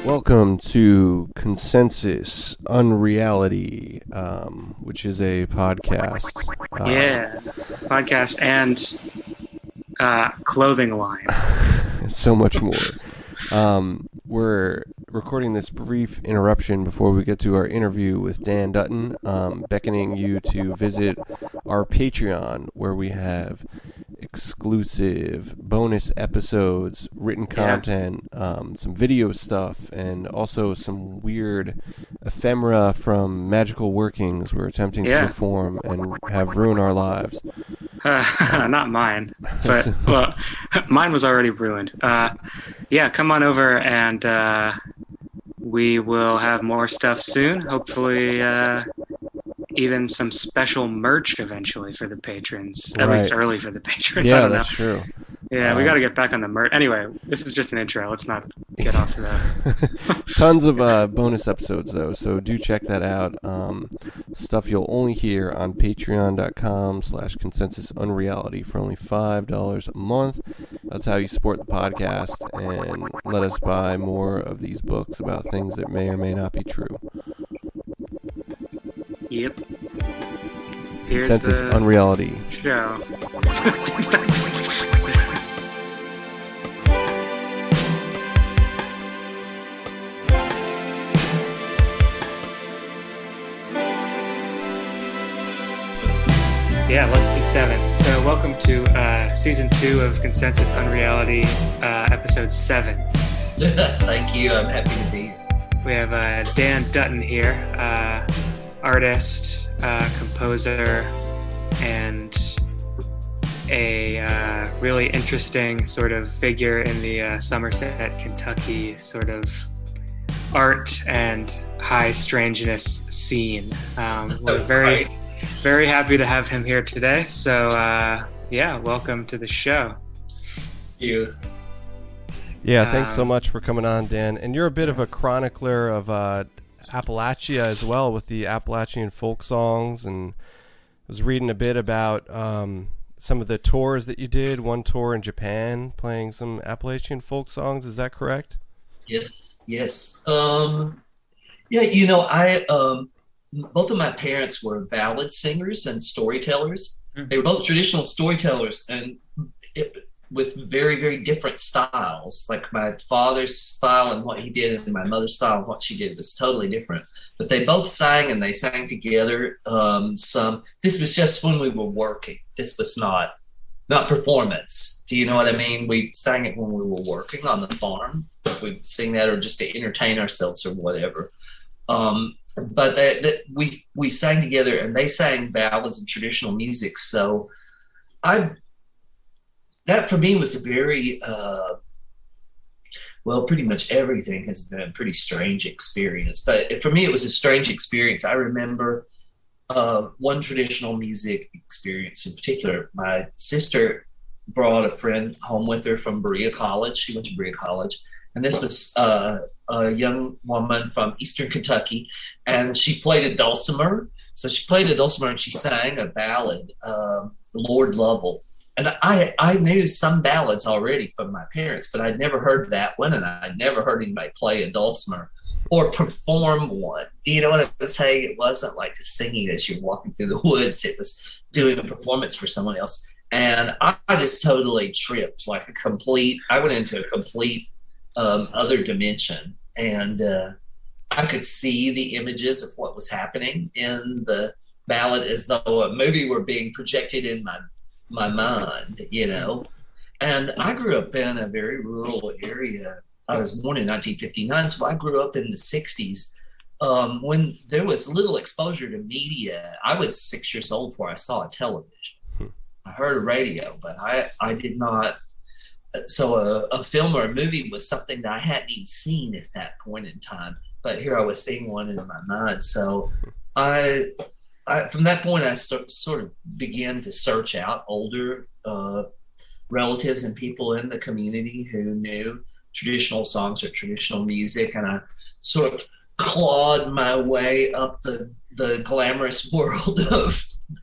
Welcome to Consensus Unreality, which is a podcast. Podcast and clothing line. So much more. We're recording this brief interruption before we get to our interview with Dan Dutton, beckoning you to visit our Patreon, where we have exclusive bonus episodes, written content, some video stuff, and also some weird ephemera from magical workings we're attempting to perform and have ruined our lives. Not mine, but well, mine was already ruined. Come on over and we will have more stuff soon. Hopefully, even some special merch eventually for the patrons. At least early for the patrons. Yeah, I don't know. That's true. Yeah, we got to get back on the merch. Anyway, this is just an intro. Let's not get off of that. Tons of bonus episodes, though, so do check that out. Stuff you'll only hear on patreon.com/consensusunreality for only $5 a month. That's how you support the podcast and let us buy more of these books about things that may or may not be true. Yep. Here's Consensus the Unreality show. Yeah, Lucky 7. So welcome to Season 2 of Consensus Unreality, Episode 7. Thank you. I'm happy to be here. We have Dan Dutton here, artist, composer, and a really interesting sort of figure in the Somerset, Kentucky sort of art and high strangeness scene. We're very happy to have him here today. So, welcome to the show. Thank you. Yeah, thanks so much for coming on, Dan. And you're a bit of a chronicler of Appalachia as well, with the Appalachian folk songs. And I was reading a bit about some of the tours that you did. One tour in Japan, playing some Appalachian folk songs. Is that correct? Yes. Both of my parents were ballad singers and storytellers. Mm-hmm. They were both traditional storytellers, and with very, very different styles. Like my father's style and what he did, and my mother's style and what she did was totally different. But they both sang, and they sang together. This was just when we were working. This was not performance. Do you know what I mean? We sang it when we were working on the farm. We'd sing that, or just to entertain ourselves or whatever. But we sang together, and they sang ballads and traditional music. So that for me was a very, pretty much everything has been a pretty strange experience. But for me, it was a strange experience. I remember one traditional music experience in particular. My sister brought a friend home with her from Berea College. She went to Berea College. And this was a young woman from Eastern Kentucky, and she played a dulcimer. So she played a dulcimer, and she sang a ballad, Lord Lovell. And I knew some ballads already from my parents, but I'd never heard that one, and I'd never heard anybody play a dulcimer or perform one. You know what I'm saying? It wasn't like just singing as you're walking through the woods. It was doing a performance for someone else. And I just totally tripped, I went into a complete other dimension, and I could see the images of what was happening in the ballad as though a movie were being projected in my mind, you know. And I grew up in a very rural area. I was born in 1959, so I grew up in the 60s when there was little exposure to media. I was 6 years old before I saw a television. I heard a radio, but I did not. So a film or a movie was something that I hadn't even seen at that point in time. But here I was seeing one in my mind. So I from that point, I sort of began to search out older relatives and people in the community who knew traditional songs or traditional music. And I sort of clawed my way up the glamorous world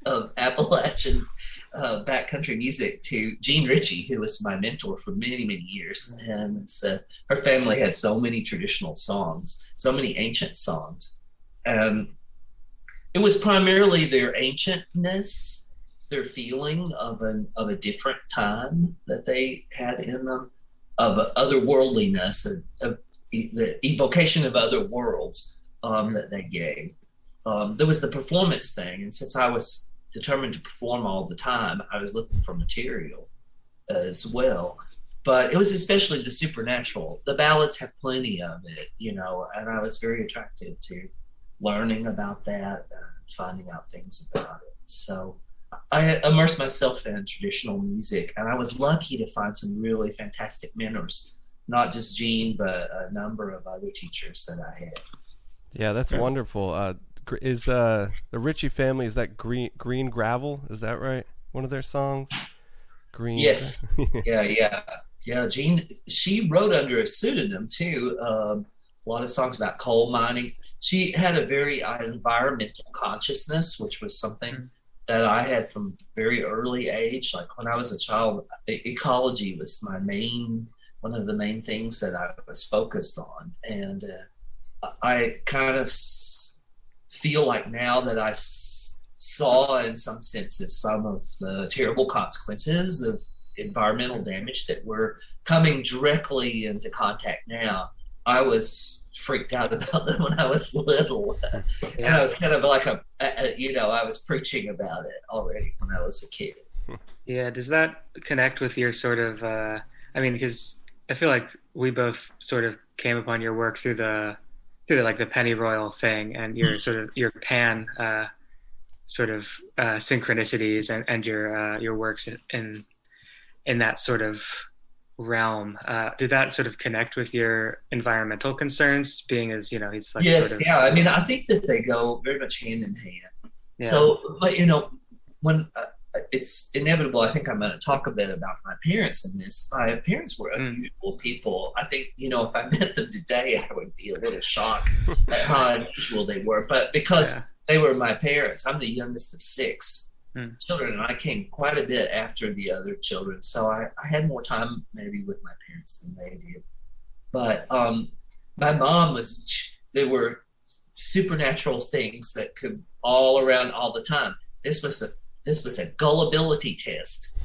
of Appalachian backcountry music to Jean Ritchie, who was my mentor for many, many years. And her family had so many traditional songs, so many ancient songs. And it was primarily their ancientness, their feeling of a different time that they had in them, of otherworldliness, of the evocation of other worlds that they gave. There was the performance thing, and since I was determined to perform all the time, I was looking for material as well. But it was especially the supernatural. The ballads have plenty of it, and I was very attracted to learning about that and finding out things about it. So I immersed myself in traditional music, and I was lucky to find some really fantastic mentors, not just Gene, but a number of other teachers that I had. Yeah, that's wonderful. Is the Ritchie family, is that Green Gravel? Is that right? One of their songs? Green. Yes. Yeah. Jean, she wrote under a pseudonym too. A lot of songs about coal mining. She had a very environmental consciousness, which was something that I had from very early age. Like when I was a child, ecology was one of the main things that I was focused on. And I kind of feel like now that I saw in some senses some of the terrible consequences of environmental damage that we're coming directly into contact now. I was freaked out about them when I was little. And I was kind of like I was preaching about it already when I was a kid. Yeah. Does that connect with your sort of, because I feel like we both sort of came upon your work through the pennyroyal thing and your sort of your pan synchronicities and your works in that sort of realm. Did that sort of connect with your environmental concerns, being as he's like I think that they go very much hand in hand. So, but when it's inevitable, I think I'm going to talk a bit about my parents in this. My parents were unusual people. I think if I met them today, I would be a little shocked at how unusual they were. But because they were my parents, I'm the youngest of 6 children, and I came quite a bit after the other children, so I had more time maybe with my parents than they did. But my mom there were supernatural things that could all around all the time. This was a gullibility test.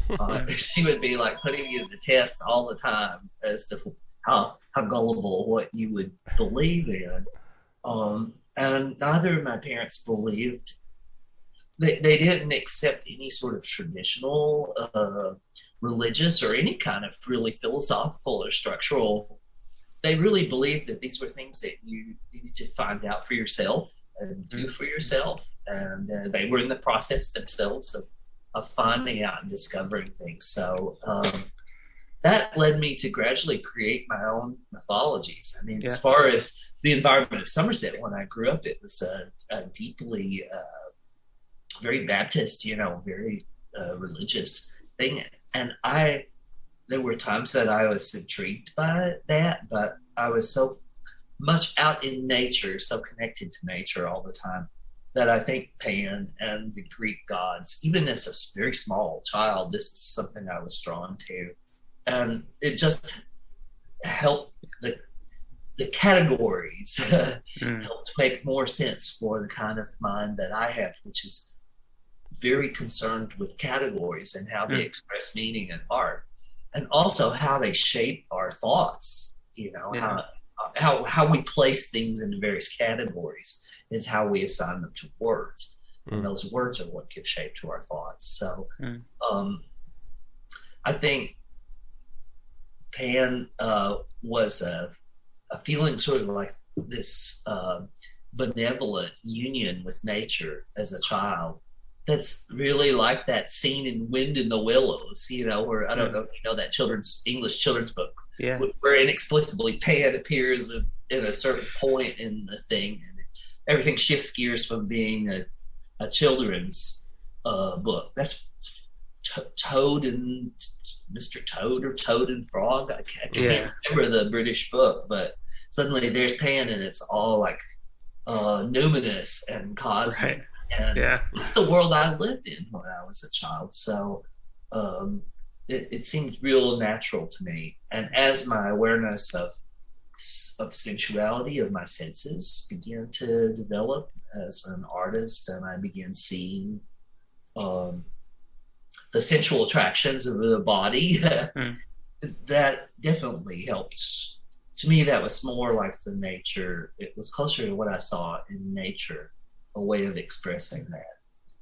She would be like putting you to the test all the time as to how gullible what you would believe in. And neither of my parents believed. They didn't accept any sort of traditional religious or any kind of really philosophical or structural. They really believed that these were things that you need to find out for yourself and do for yourself. And they were in the process themselves of finding out and discovering things. So that led me to gradually create my own mythologies. I mean, as far as the environment of Somerset, when I grew up, it was a deeply very Baptist, very religious thing. And there were times that I was intrigued by that, but I was so much out in nature, so connected to nature all the time, that I think Pan and the Greek gods, even as a very small child, this is something I was drawn to. And it just helped the categories helped make more sense for the kind of mind that I have, which is very concerned with categories and how they express meaning in art, and also how they shape our thoughts. How we place things into various categories is how we assign them to words, and those words are what give shape to our thoughts. So I think Pan was a feeling sort of like this benevolent union with nature as a child. That's really like that scene in Wind in the Willows, where I don't know if you know that English children's book, where inexplicably Pan appears at a certain point in the thing, and everything shifts gears from being a children's book. That's Toad and Mr. Toad, or Toad and Frog. I can't remember the British book, but suddenly there's Pan, and it's all like numinous and cosmic. And Yeah. it's the world I lived in when I was a child. So it seemed real natural to me. And as my awareness of sensuality, of my senses, began to develop as an artist, and I began seeing the sensual attractions of the body, that definitely helped. To me, that was more like the nature. It was closer to what I saw in nature, a way of expressing that.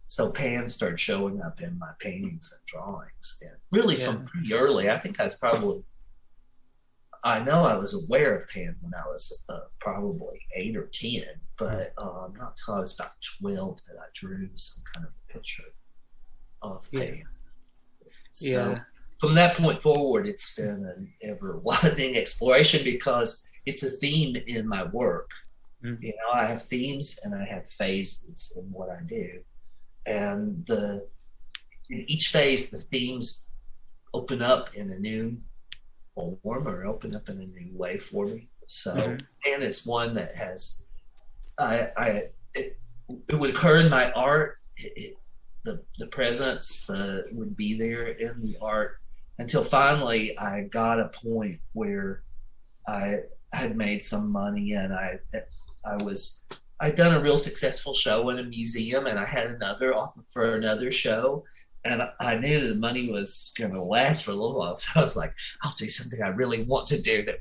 So Pan started showing up in my paintings and drawings. And really from pretty early. I think I know I was aware of Pan when I was probably 8 or 10, but not until I was about 12 that I drew some kind of a picture of Pan. So from that point forward, it's been an ever-widening exploration because it's a theme in my work. You know, I have themes and I have phases in what I do. And in each phase, the themes open up in a new form or open up in a new way for me. So, and it's one that has, it would occur in my art. The presence would be there in the art until finally I got a point where I had made some money and I'd done a real successful show in a museum, and I had another offer for another show, and I knew the money was going to last for a little while. So I was like, I'll do something I really want to do that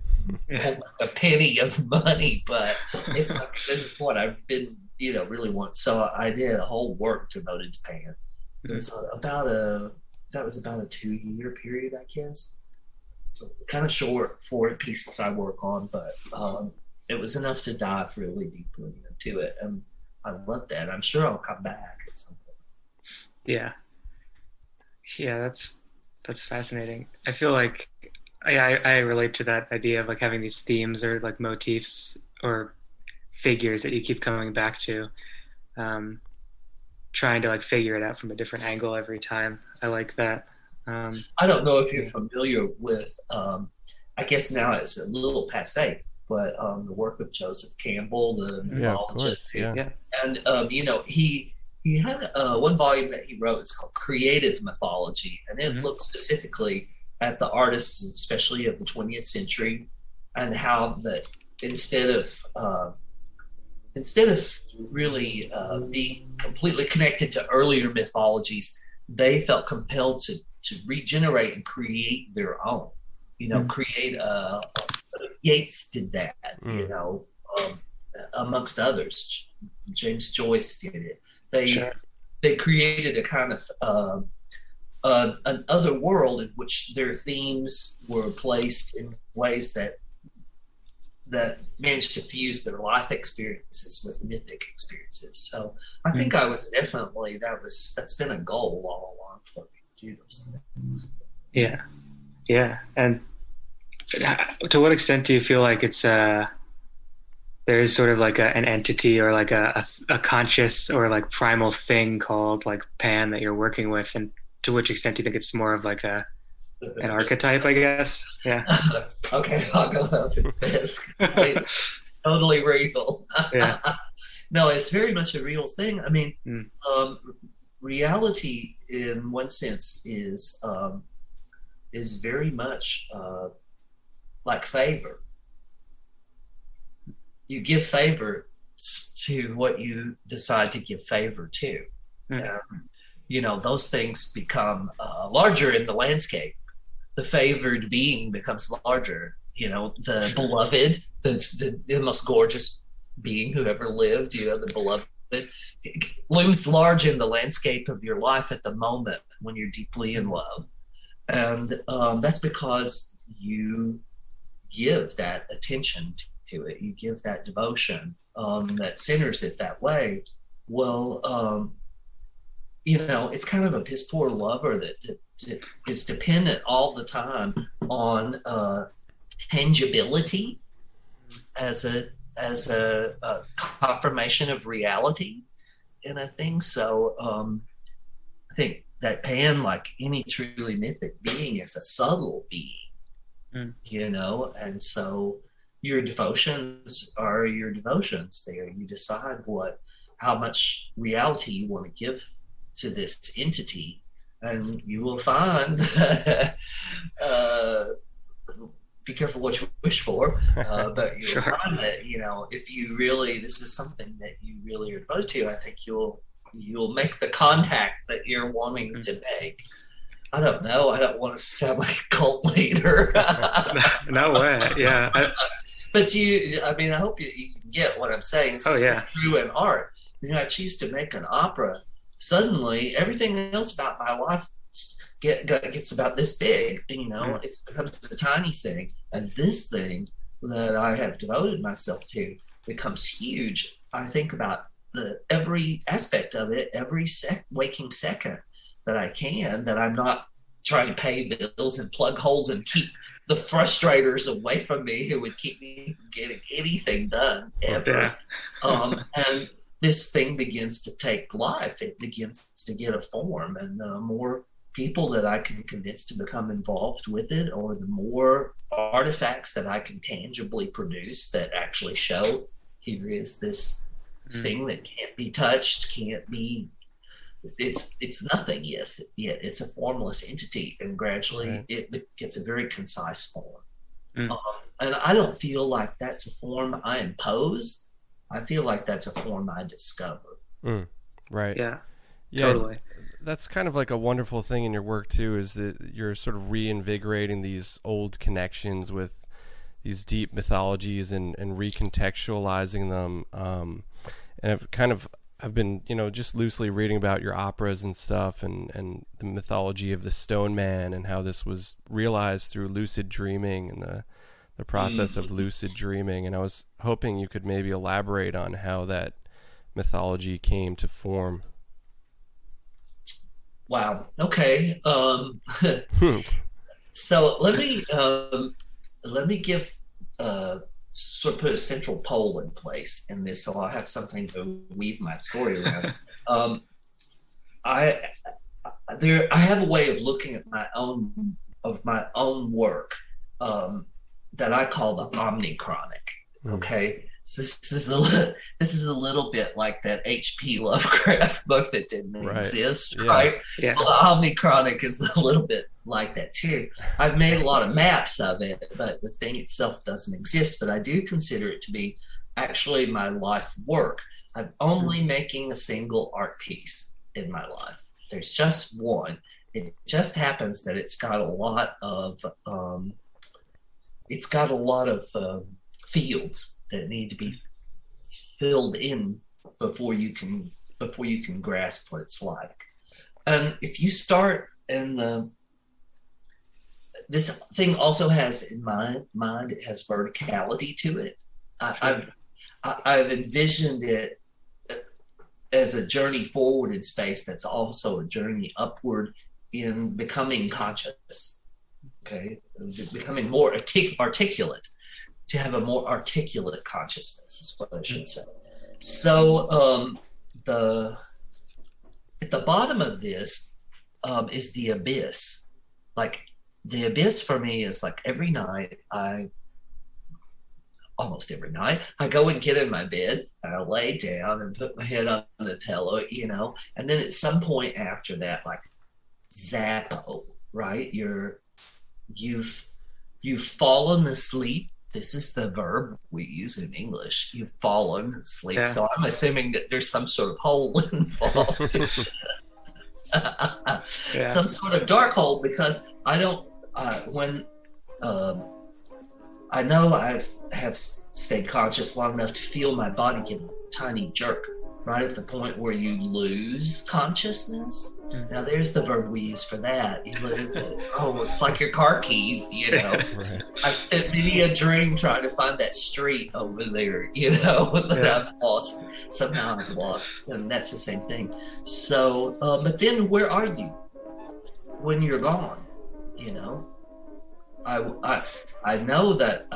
won't make a penny of money, but it's like, this is what I've been, really want. So I did a whole work devoted to Pan. It's that was about a 2-year period, I guess. So kind of short for pieces I work on, but it was enough to dive really deeply into it, and I love that. I'm sure I'll come back at some point. Yeah, that's fascinating. I feel like I relate to that idea of like having these themes or like motifs or figures that you keep coming back to, trying to like figure it out from a different angle every time. I like that. I don't know if you're familiar with, I guess now it's a little passé, but the work of Joseph Campbell, the mythologist. And he had one volume that he wrote. It's called Creative Mythology, and it looks specifically at the artists, especially of the 20th century, and how that instead of really being completely connected to earlier mythologies, they felt compelled to regenerate and create their own. Create Yeats did that, amongst others. James Joyce did it. They created a kind of an other world in which their themes were placed in ways that managed to fuse their life experiences with mythic experiences. So I think I was definitely, that's been a goal all along for me to do those things. Yeah. And to what extent do you feel like it's there is sort of like an entity or like a conscious or like primal thing called like Pan that you're working with, and to which extent do you think it's more of like an archetype, I guess? Yeah. Okay, I'll go up and Fisk. It's totally real. No, it's very much a real thing. I mean, reality in one sense is very much like favor. You give favor to what you decide to give favor to. Those things become larger in the landscape. The favored being becomes larger. The beloved, the most gorgeous being who ever lived, the beloved, looms large in the landscape of your life at the moment when you're deeply in love. And that's because you give that attention to it. You give that devotion that centers it that way. Well, it's kind of a piss poor lover that is dependent all the time on tangibility as a confirmation of reality in a thing. So I think that Pan, like any truly mythic being, is a subtle being, and so your devotions are your devotions there. You decide how much reality you want to give to this entity, and you will find be careful what you wish for, but you'll Sure. find that, if you really, this is something that you really are devoted to, I think you'll make the contact that you're wanting to make. I don't know. I don't want to sound like a cult leader. No way. Yeah. But I hope you can get what I'm saying. It's true in art. I choose to make an opera. Suddenly, everything else about my life gets about this big. It becomes a tiny thing. And this thing that I have devoted myself to becomes huge. I think about every aspect of it, every waking second that I can, that I'm not trying to pay bills and plug holes and keep the frustrators away from me who would keep me from getting anything done ever. And this thing begins to take life. It begins to get a form. And the more people that I can convince to become involved with it, or the more artifacts that I can tangibly produce that actually show here is this thing that can't be touched, can't be, it's nothing yet it's a formless entity, and gradually it gets a very concise form. And I don't feel like that's a form I impose. I feel like that's a form I discover. Right. Yeah, totally. That's kind of like a wonderful thing in your work too, is that you're sort of reinvigorating these old connections with these deep mythologies and recontextualizing them. And I've been, just loosely reading about your operas and stuff, and the mythology of the Stone Man, and how this was realized through lucid dreaming and the process of lucid dreaming. And I was hoping you could maybe elaborate on how that mythology came to form. Wow. Okay. So let me give sort of put a central pole in place in this, so I'll have something to weave my story around. I have a way of looking at my own work that I call the omnichronic. Okay. So this is a little bit like that H.P. Lovecraft book that didn't exist, right? Yeah. Well, the omnichronic is a little bit like that too. I've made a lot of maps of it, but the thing itself doesn't exist. But I do consider it to be actually my life work. I'm only making a single art piece in my life. There's just one. It just happens that it's got a lot of fields that need to be filled in before you can grasp what it's like. And if you start this thing also has, in my mind, it has verticality to it. I've envisioned it as a journey forward in space that's also a journey upward in becoming conscious. Okay, becoming more articulate. To have a more articulate consciousness is what I should say. So at the bottom of this is the abyss. Like the abyss for me is like almost every night, I go and get in my bed, I lay down and put my head on the pillow, and then at some point after that, like zappo, right? You've fallen asleep. This is the verb we use in English. You've fallen asleep. Yeah. So I'm assuming that there's some sort of hole involved. Some sort of dark hole, because I don't, I know I have stayed conscious long enough to feel my body give a tiny jerk right at the point where you lose consciousness. Mm-hmm. Now there's the verb we use for that. You lose it. Oh, it's like your car keys, Right. I've spent many a dream trying to find that street over there, that I've lost. Somehow I've lost. And that's the same thing. So, but then where are you when you're gone? I know that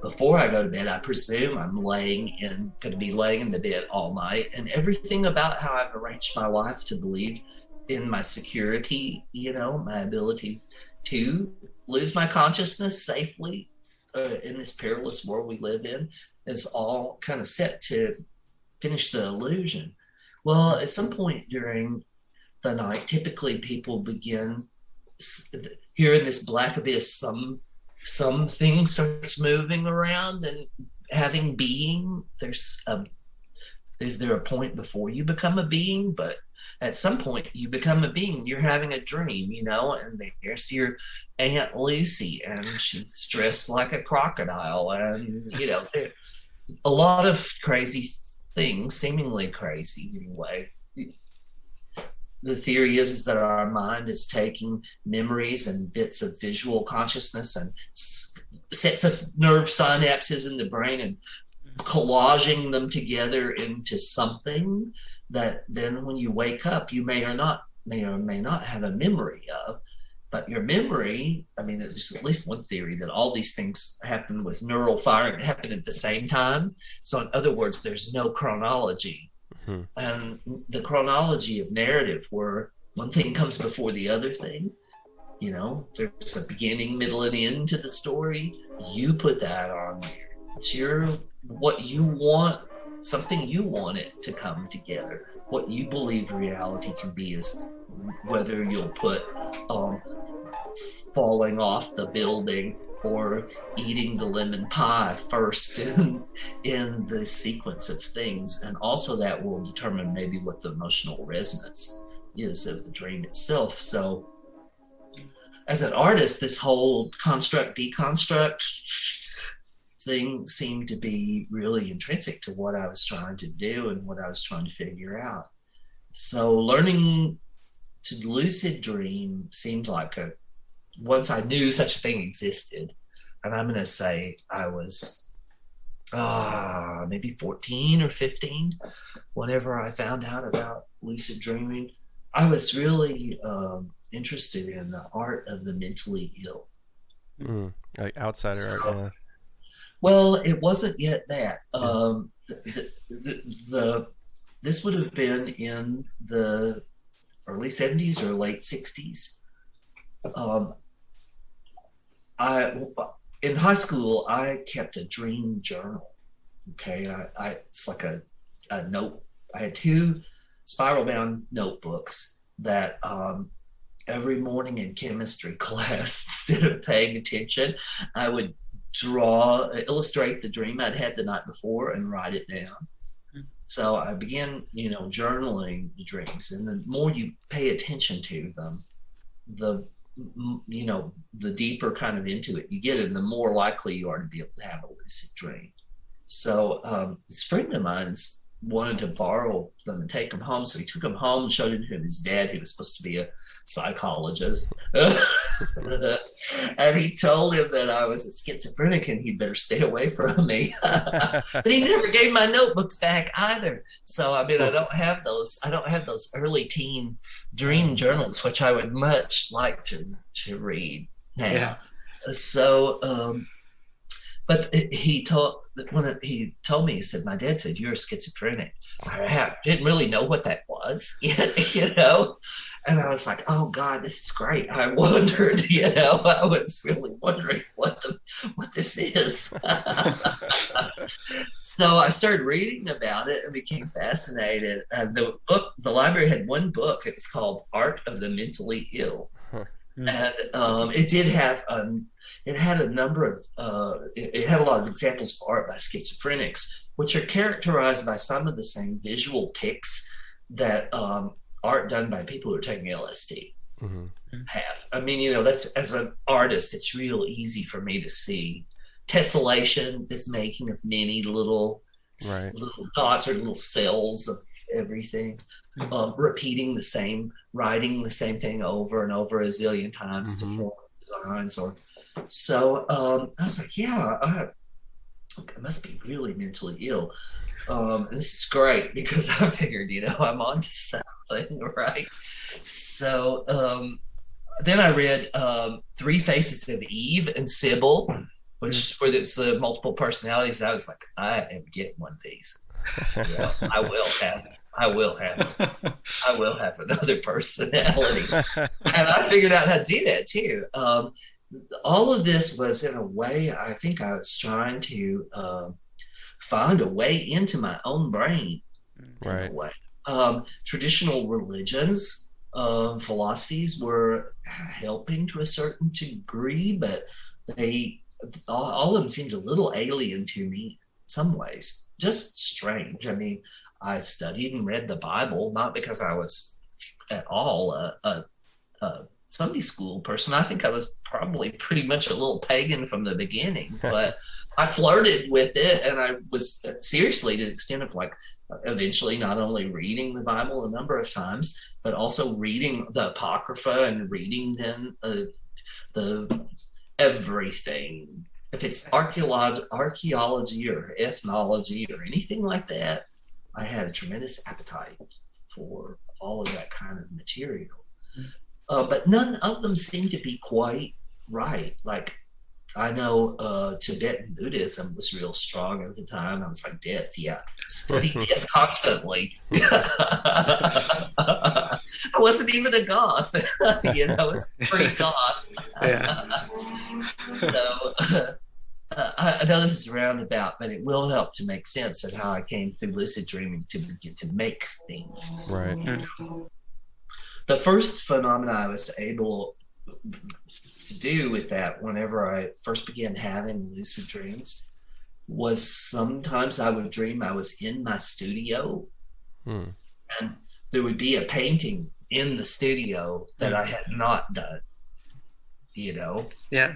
before I go to bed, I presume I'm going to be laying in the bed all night, and everything about how I've arranged my life to believe in my security, my ability to lose my consciousness safely in this perilous world we live in, is all kind of set to finish the illusion. Well, at some point during the night, typically people begin hearing this black abyss. Something starts moving around and having being. Is there a point before you become a being? But at some point you become a being. You're having a dream, and there's your Aunt Lucy, and she's dressed like a crocodile, and a lot of crazy things, seemingly crazy anyway. The theory is that our mind is taking memories and bits of visual consciousness and sets of nerve synapses in the brain and collaging them together into something that then when you wake up, you may or may not have a memory of. But your memory, there's at least one theory that all these things happen with neural firing, happen at the same time. So in other words, there's no chronology. Mm-hmm. And the chronology of narrative, where one thing comes before the other thing, there's a beginning, middle, and end to the story. You put that on there. It's what you want, something you want it to come together. What you believe reality can be is whether you'll put falling off the building or eating the lemon pie first in the sequence of things. And also that will determine maybe what the emotional resonance is of the dream itself. So as an artist, this whole construct, deconstruct thing seemed to be really intrinsic to what I was trying to do and what I was trying to figure out. So learning to lucid dream seemed like once I knew such a thing existed, and I'm going to say I was maybe 14 or 15, whenever I found out about lucid dreaming, I was really interested in the art of the mentally ill. Like outsider art, yeah. Well, it wasn't yet that. This would have been in the early 70s or late 60s. In high school, I kept a dream journal. Okay, it's like a note. I had 2 spiral-bound notebooks that every morning in chemistry class, instead of paying attention, I would illustrate the dream I'd had the night before and write it down. So I began, journaling the dreams, and the more you pay attention to them, the deeper kind of into it you get, and the more likely you are to be able to have a lucid dream. So this friend of mine wanted to borrow them and take them home, so he took them home and showed them to his dad, who was supposed to be a psychologist. And he told him that I was a schizophrenic and he'd better stay away from me. But he never gave my notebooks back either. So I don't have those early teen dream journals, which I would much like to read now. Yeah. So but he told me, he said, my dad said, you're a schizophrenic. I didn't really know what that was yet, and I was like, oh God, this is great. I wondered, I was really wondering what this is. So I started reading about it and became fascinated. The library had one book. It was called Art of the Mentally Ill. And it did have it had a number of it had a lot of examples of art by schizophrenics, which are characterized by some of the same visual tics that art done by people who are taking LSD have. That's, as an artist, it's real easy for me to see tessellation, this making of many little dots or little cells of everything, repeating the same, writing the same thing over and over a zillion times to form designs. So I was like, I must be really mentally ill. And this is great because I figured, I'm onto something, right? So then I read Three Faces of Eve and Sybil, which where there's the multiple personalities. I was like, I am getting one of these. I will have it. I will have another personality. And I figured out how to do that too. All of this was, in a way, I think I was trying to find a way into my own brain. Right. In a way. Traditional religions, philosophies were helping to a certain degree, but all of them seemed a little alien to me in some ways. Just strange. I mean, I studied and read the Bible, not because I was at all a Sunday school person. I think I was probably pretty much a little pagan from the beginning, but I flirted with it, and I was seriously to the extent of like eventually not only reading the Bible a number of times, but also reading the Apocrypha and reading then the everything. If it's archaeology or ethnology or anything like that, I had a tremendous appetite for all of that kind of material. But none of them seem to be quite right. Like, I know Tibetan Buddhism was real strong at the time. I was like, death, yeah. Study death constantly. I wasn't even a goth. It's pre-goth. Yeah. So I know this is roundabout, but it will help to make sense of how I came through lucid dreaming to begin to make things. Right. The first phenomena I was able to do with that whenever I first began having lucid dreams was sometimes I would dream I was in my studio and there would be a painting in the studio that I had not done, Yeah.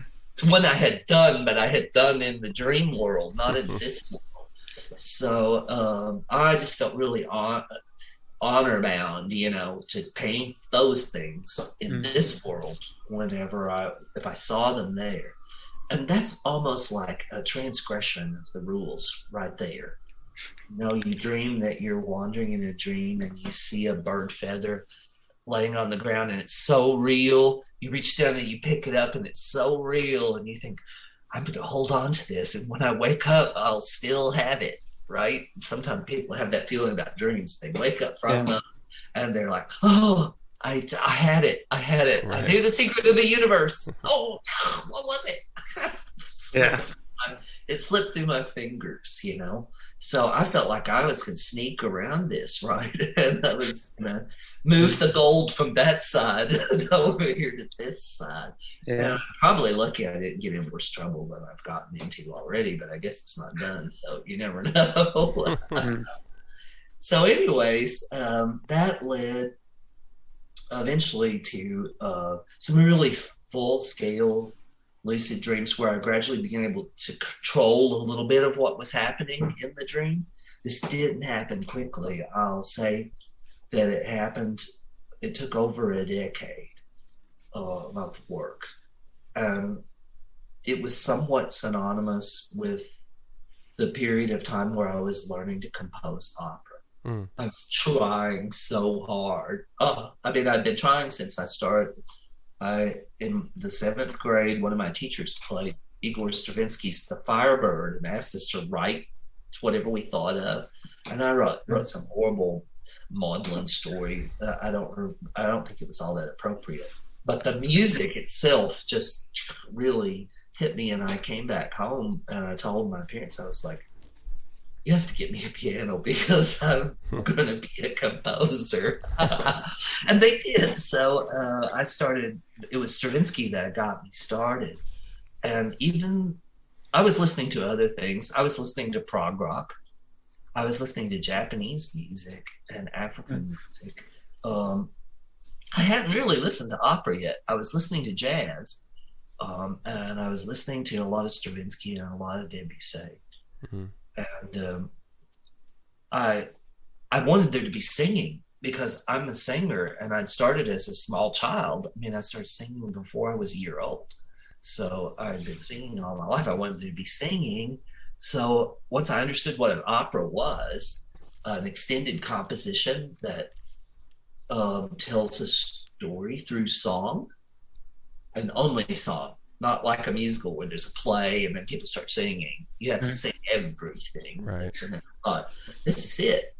Right. And I thought, this is it.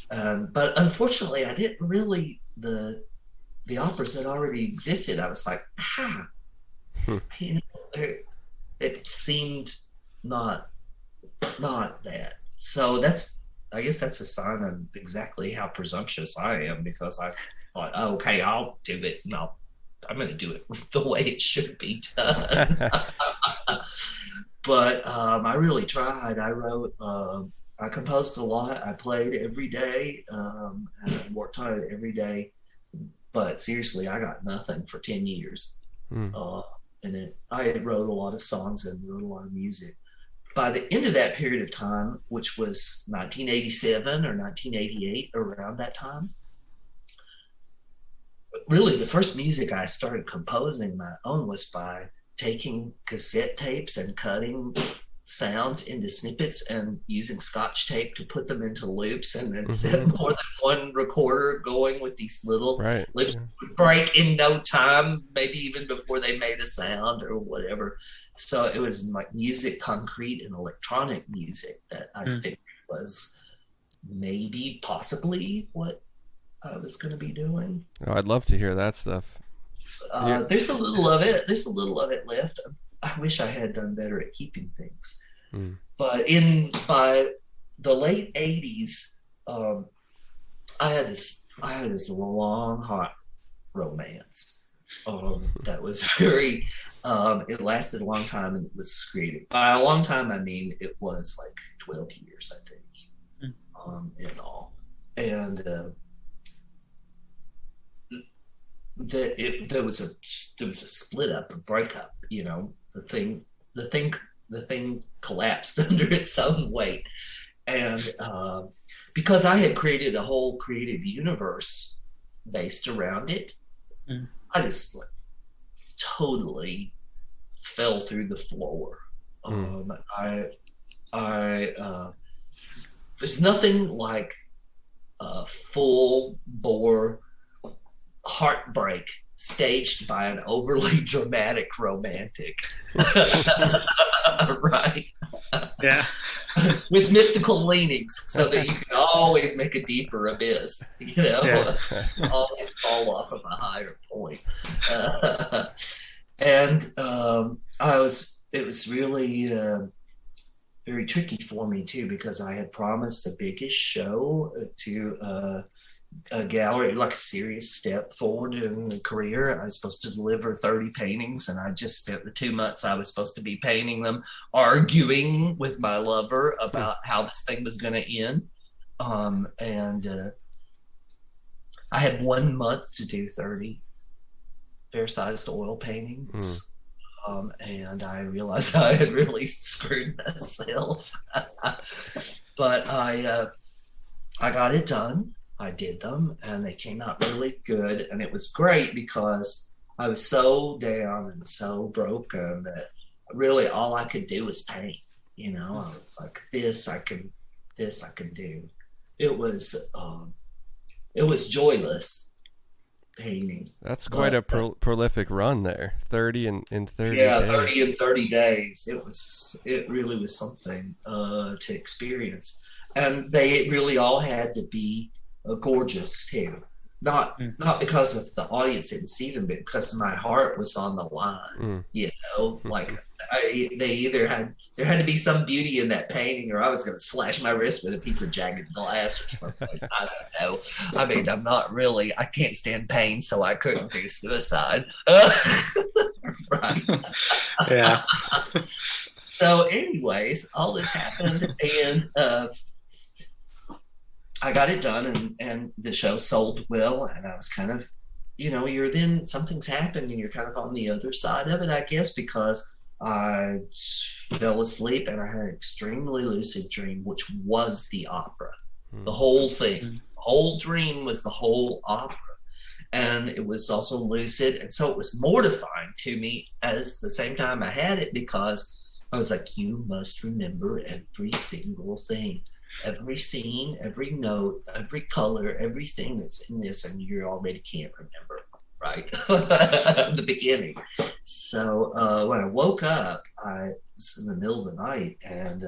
But unfortunately, I didn't really, the operas that already existed, I was like, it seemed not that. So that's I guess that's a sign of exactly how presumptuous I am, because I thought, oh, okay, I'll do it. No, I'm going to do it the way it should be done. But I really tried. I wrote, I composed a lot. I played every day, and I worked on it every day. But seriously, I got nothing for 10 years. I wrote a lot of songs and wrote a lot of music. By the end of that period of time, which was 1987 or 1988, around that time, really the first music I started composing my own was by taking cassette tapes and cutting sounds into snippets and using Scotch tape to put them into loops, and then set more than one recorder going with these little loops would break in no time, maybe even before they made a sound or whatever. So it was like music, concrete and electronic music that I think was maybe possibly what I was going to be doing. Oh, I'd love to hear that stuff. There's a little of it. There's a little of it left. I wish I had done better at keeping things. But by the late 80s, I had this long, hot romance that was very. It lasted a long time, and it was creative. By a long time, I mean it was like 12 years, I think, in all. And there was a split up, a breakup. You know, the thing collapsed under its own weight, and because I had created a whole creative universe based around it, I just totally fell through the floor. There's nothing like a full bore heartbreak staged by an overly dramatic romantic. Right. Yeah. With mystical leanings, so that you can always make a deeper abyss, you know, always fall off of a higher point. And it was really very tricky for me too, because I had promised the biggest show to a gallery, like a serious step forward in the career. I was supposed to deliver 30 paintings, and I just spent the 2 months I was supposed to be painting them arguing with my lover about how this thing was going to end. And I had 1 month to do 30 fair-sized oil paintings. And I realized I had really screwed myself. But I got it done. I did them, and they came out really good. And it was great because I was so down and so broken that really all I could do was paint. You know, I was like, this I can do. It was joyless painting. That's quite a prolific run there. 30 in 30 days. 30 in 30 days. It really was something to experience. And they really all had to be gorgeous too. Not because of the audience didn't see them, but because my heart was on the line. You know, like there had to be some beauty in that painting, or I was going to slash my wrist with a piece of jagged glass or something. I don't know. I mean, I can't stand pain, so I couldn't do suicide. Right. Yeah. So anyways, all this happened, and I got it done, and the show sold well, and I was kind of, you know, something's happened, and you're kind of on the other side of it, I guess, because I fell asleep and I had an extremely lucid dream, which was the opera. The whole thing. The whole dream was the whole opera. And it was also lucid, and so it was mortifying to me as the same time I had it, because I was like, you must remember every single thing. Every scene, every note, every color, everything that's in this, and you already can't remember, right? The beginning. So when I woke up, I was in the middle of the night, and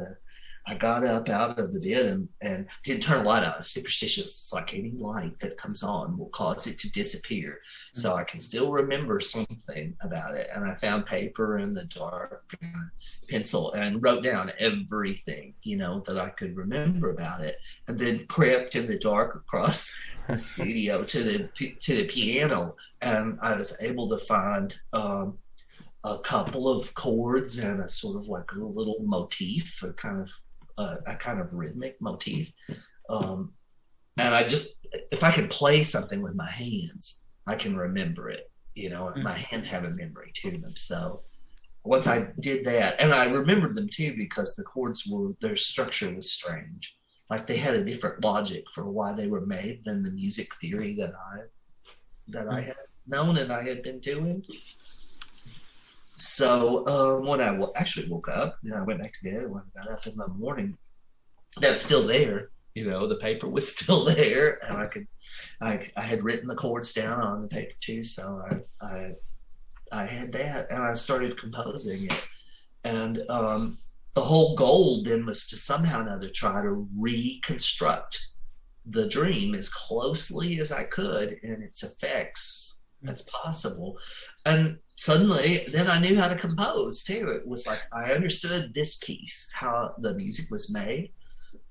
I got up out of the bed and didn't turn the light on. It's superstitious. It's like any light that comes on will cause it to disappear. So I can still remember something about it. And I found paper in the dark, and pencil, and wrote down everything, that I could remember about it. And then crept in the dark across the studio to the piano. And I was able to find a couple of chords and a sort of like a little motif, a kind of rhythmic motif. And I just, if I can play something with my hands, I can remember it. My hands have a memory to them. So once I did that, and I remembered them too, because the chords their structure was strange. Like they had a different logic for why they were made than the music theory that I had known and I had been doing. So when I actually woke up, I went back to bed. When I got up in the morning, that was still there. The paper was still there, and I had written the chords down on the paper too. So I had that, and I started composing it. And the whole goal then was to somehow or another try to reconstruct the dream as closely as I could in its effects as possible. And suddenly, then I knew how to compose too. It was like I understood this piece, how the music was made,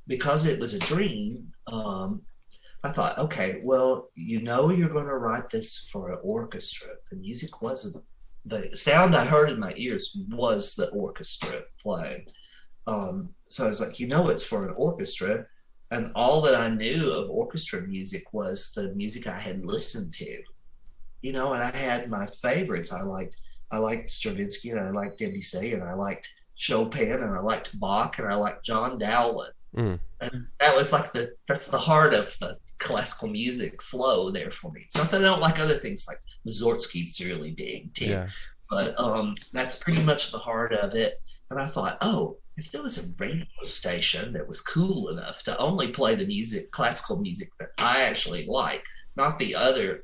because it was a dream. I thought, okay, well, you're going to write this for an orchestra. The music wasn't, the sound I heard in my ears was the orchestra playing. So I was like, it's for an orchestra. And all that I knew of orchestra music was the music I had listened to. And I had my favorites. I liked Stravinsky, and I liked Debussy, and I liked Chopin, and I liked Bach, and I liked John Dowland. And that was like that's the heart of the classical music flow there for me. It's not that I don't like other things, like Mussorgsky's really big too. Yeah. But that's pretty much the heart of it. And I thought, if there was a radio station that was cool enough to only play the music, classical music that I actually like, not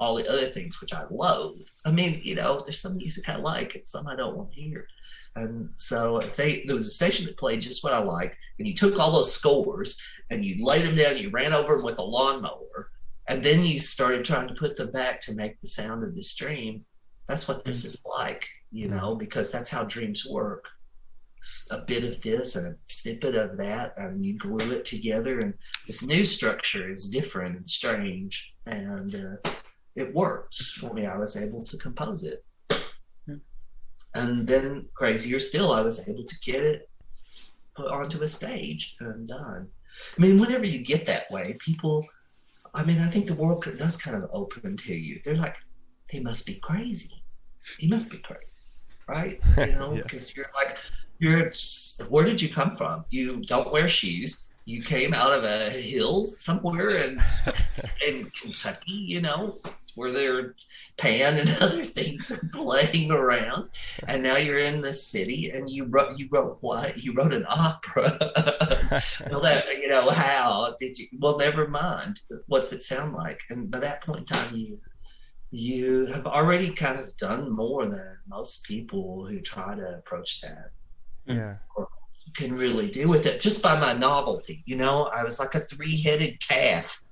all the other things which I loathe. I mean, there's some music I like and some I don't want to hear. And so there was a station that played just what I like, and you took all those scores and you laid them down, you ran over them with a lawnmower, and then you started trying to put them back to make the sound of this dream. That's what this is like, because that's how dreams work. A bit of this and a snippet of that, and you glue it together, and this new structure is different and strange, and it works for me. I was able to compose it. And then, crazier still, I was able to get it put onto a stage and done. I mean, whenever you get that way, people, I think the world does kind of open to you. They're like, he must be crazy. He must be crazy, right? Because you're like, where did you come from? You don't wear shoes. You came out of a hill somewhere in Kentucky, where their pan and other things are playing around, and now you're in the city, and you wrote what? You wrote an opera. Well, how did you? Well, never mind. What's it sound like? And by that point in time, you have already kind of done more than most people who try to approach that. Yeah. Or can really do with it just by my novelty. I was like a three-headed calf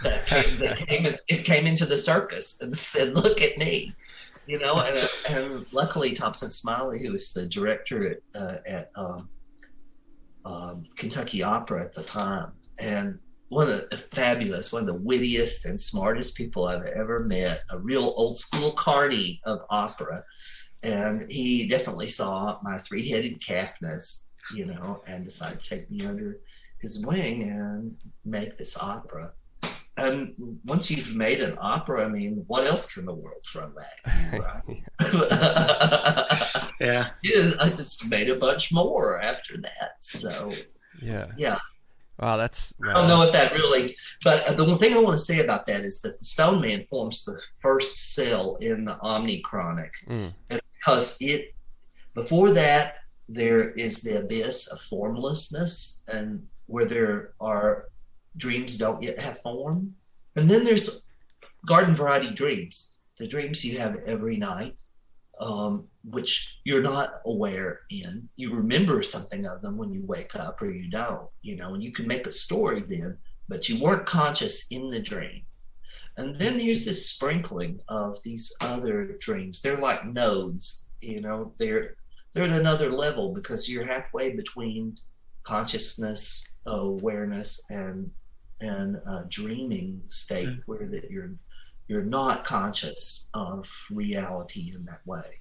that came into the circus and said, "Look at me," And luckily, Thompson Smiley, who was the director at Kentucky Opera at the time, and one of the wittiest and smartest people I've ever met, a real old school carny of opera. And he definitely saw my three-headed calfness, and decided to take me under his wing and make this opera. And once you've made an opera, what else can the world throw at you, right? Yeah. I just made a bunch more after that. So, yeah. Wow, I don't know if that really, but the one thing I want to say about that is that the Stone Man forms the first cell in the Omnichronic. And because before that, there is the abyss of formlessness, and where there are dreams don't yet have form. And then there's garden variety dreams, the dreams you have every night, which you're not aware in. You remember something of them when you wake up or you don't, and you can make a story then, but you weren't conscious in the dream. And then here's this sprinkling of these other dreams. They're like nodes, they're at another level because you're halfway between consciousness, awareness, and dreaming state where that you're not conscious of reality in that way.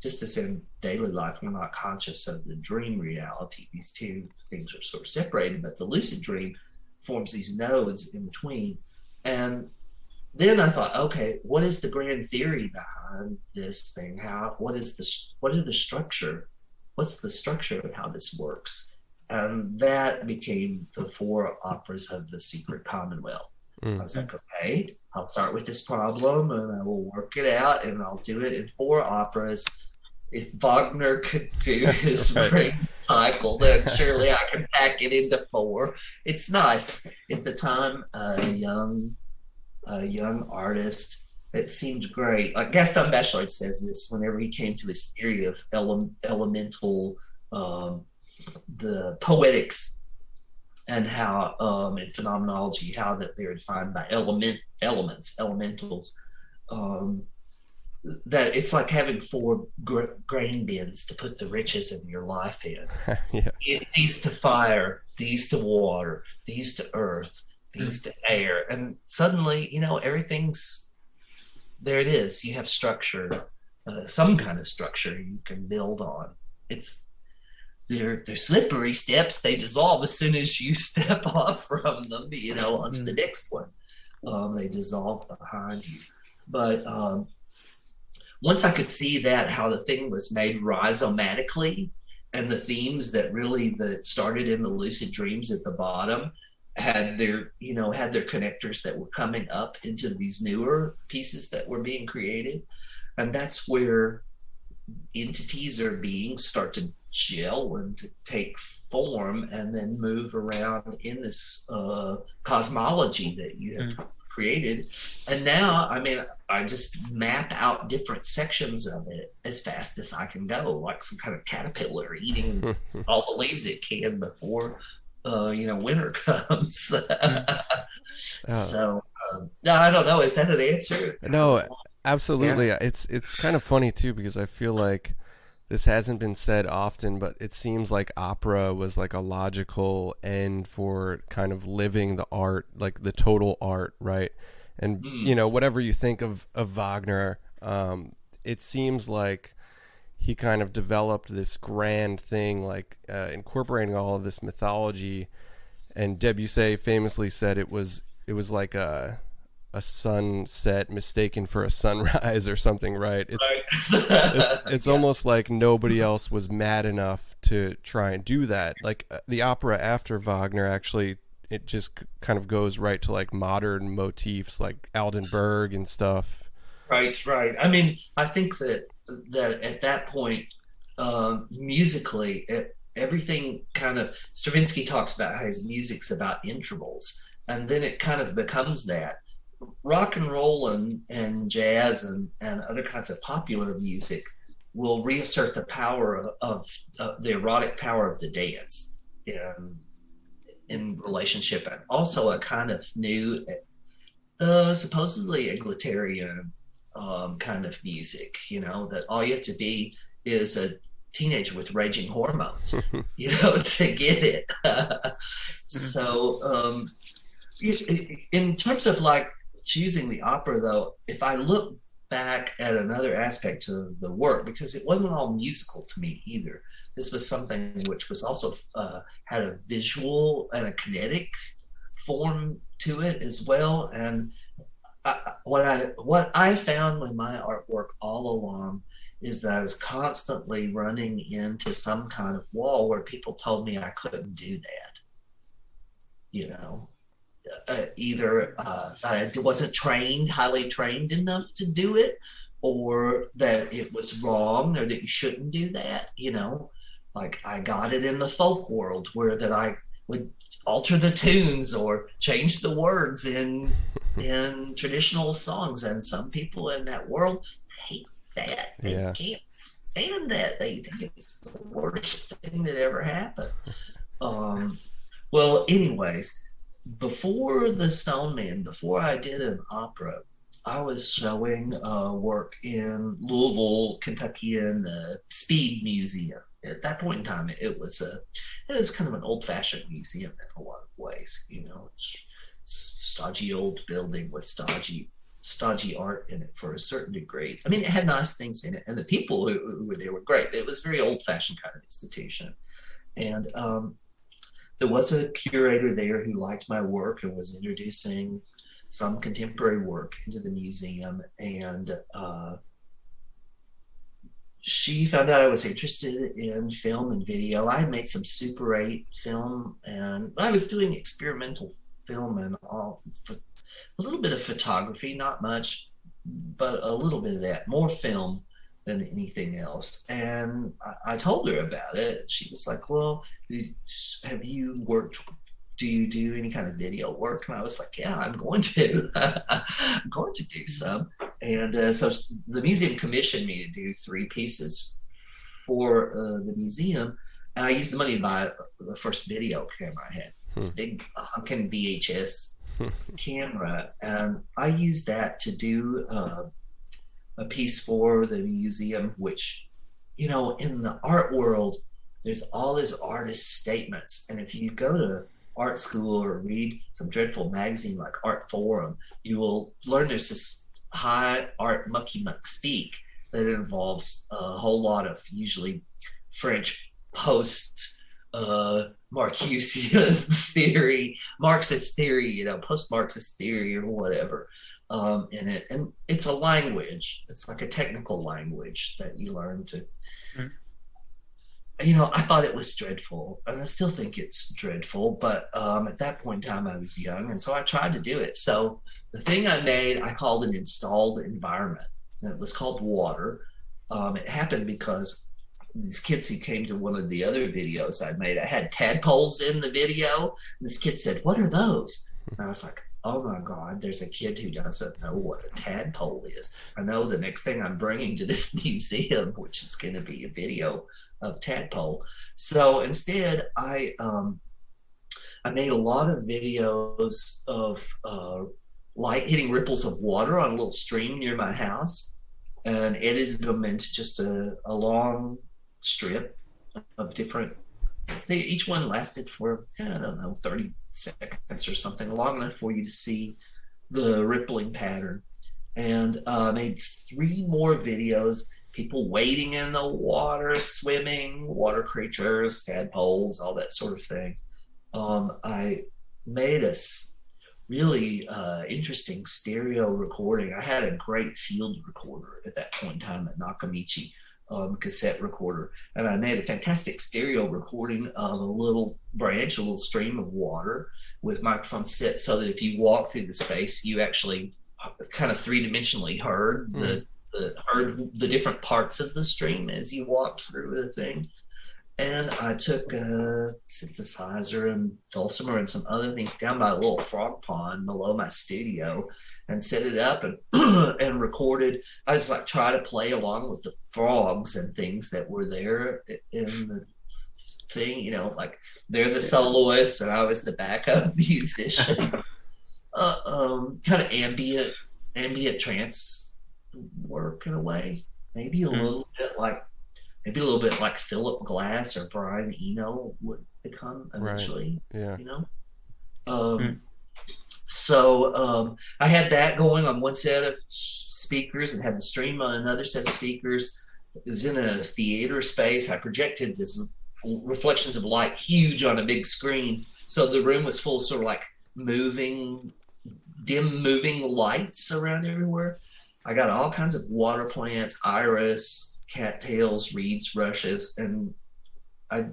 Just as in daily life, we're not conscious of the dream reality. These two things are sort of separated, but the lucid dream forms these nodes in between. And then I thought, okay, what is the grand theory behind this thing? What's the structure of how this works? And that became the 4 operas of the Secret Commonwealth. I was like, okay, I'll start with this problem and I will work it out and I'll do it in 4 operas. If Wagner could do his brain cycle, then surely I can pack it into 4. It's nice. At the time, a young artist, it seemed great. Like Gaston Bachelard says this whenever he came to his theory of elemental, the poetics, and how in phenomenology, how that they're defined by elementals, that it's like having 4 grain bins to put the riches of your life in. These to fire, these to water, these to earth, these to air, and suddenly everything's there. It is. You have structure, some kind of structure you can build on. They're slippery steps. They dissolve as soon as you step off from them, onto the next one. They dissolve behind you. But once I could see that, how the thing was made rhizomatically, and the themes that started in the lucid dreams at the bottom had their connectors that were coming up into these newer pieces that were being created. And that's where entities or beings start to gel and to take form and then move around in this cosmology that you have created. And now, I just map out different sections of it as fast as I can go, like some kind of caterpillar eating all the leaves it can before winter comes. So I don't know, is that an answer? No, absolutely. It's kind of funny too, because I feel like this hasn't been said often, but it seems like opera was like a logical end for kind of living the art, like the total art, right? And whatever you think of Wagner, it seems like he kind of developed this grand thing, like incorporating all of this mythology. And Debussy famously said it was like a sunset mistaken for a sunrise or something, right? It's almost like nobody else was mad enough to try and do that. Like the opera after Wagner, actually, it just kind of goes right to like modern motifs like Aldenberg and stuff. Right. I think that at that point, musically, everything kind of, Stravinsky talks about how his music's about intervals, and then it kind of becomes that. Rock and roll and jazz and other kinds of popular music will reassert the power of the erotic power of the dance in relationship, and also a kind of new, supposedly egalitarian kind of music, that all you have to be is a teenager with raging hormones, to get it. So in terms of like choosing the opera, though, if I look back at another aspect of the work, because it wasn't all musical to me either. This was something which was also had a visual and a kinetic form to it as well. And what I found with my artwork all along is that I was constantly running into some kind of wall where people told me I couldn't do that. Either I wasn't highly trained enough to do it, or that it was wrong, or that you shouldn't do that. Like I got it in the folk world where that I would alter the tunes or change the words in traditional songs, and some people in that world that. They Yeah. can't stand that. They think it's the worst thing that ever happened. Well, anyways, before the Stone Man, before I did an opera, I was showing work in Louisville, Kentucky, in the Speed Museum. At that point in time, it was kind of an old-fashioned museum in a lot of ways. You know, stodgy old building with stodgy art in it for a certain degree. I mean, it had nice things in it, and the people who were there were great. It was a very old-fashioned kind of institution, and there was a curator there who liked my work and was introducing some contemporary work into the museum, and she found out I was interested in film and video. I had made some Super 8 film, and I was doing experimental film and all, a little bit of photography, not much, but a little bit of that, more film than anything else. And I told her about it. She was like, well, have you worked, do you do any kind of video work? And I was like, yeah, I'm going to. I'm going to do some. And so the museum commissioned me to do 3 pieces for the museum. And I used the money to buy the first video camera I had. This big honking VHS camera. And I used that to do a piece for the museum, which, you know, in the art world, there's all these artist statements. And if you go to art school or read some dreadful magazine like Art Forum, you will learn there's this high art mucky muck speak that involves a whole lot of usually French post Marcusian theory, Marxist theory, you know, post-Marxist theory or whatever in it. And it's a language. It's like a technical language that you learn to, you know, I thought it was dreadful, and I still think it's dreadful, but at that point in time I was young, and so I tried to do it. So the thing I made, I called an installed environment, and it was called Water. It happened because these kids who came to one of the other videos I made, I had tadpoles in the video, and this kid said, what are those? And I was like, oh my God, there's a kid who doesn't know what a tadpole is. I know the next thing I'm bringing to this museum, which is going to be a video of tadpole. So instead, I made a lot of videos of light hitting ripples of water on a little stream near my house, and edited them into just a long strip of different. Each one lasted for, I don't know, 30 seconds or something, long enough for you to see the rippling pattern. And made 3 more videos, people wading in the water, swimming, water creatures, tadpoles, all that sort of thing. I made a really interesting stereo recording. I had a great field recorder at that point in time at Nakamichi. Cassette recorder, and I made a fantastic stereo recording of a little branch, a little stream of water with microphones set so that if you walk through the space, you actually kind of 3-dimensionally heard the different parts of the stream as you walked through the thing. And I took a synthesizer and dulcimer and some other things down by a little frog pond below my studio and set it up and and recorded. I was like try to play along with the frogs and things that were there in the thing, you know, like they're the soloists and I was the backup musician. Kind of ambient trance work in a way, maybe a little bit like Philip Glass or Brian Eno would become eventually, right. Yeah. You know? So I had that going on one set of speakers and had the stream on another set of speakers. It was in a theater space. I projected this reflections of light huge on a big screen. So the room was full of sort of like dim moving lights around everywhere. I got all kinds of water plants, iris, cattails, reeds, rushes, and I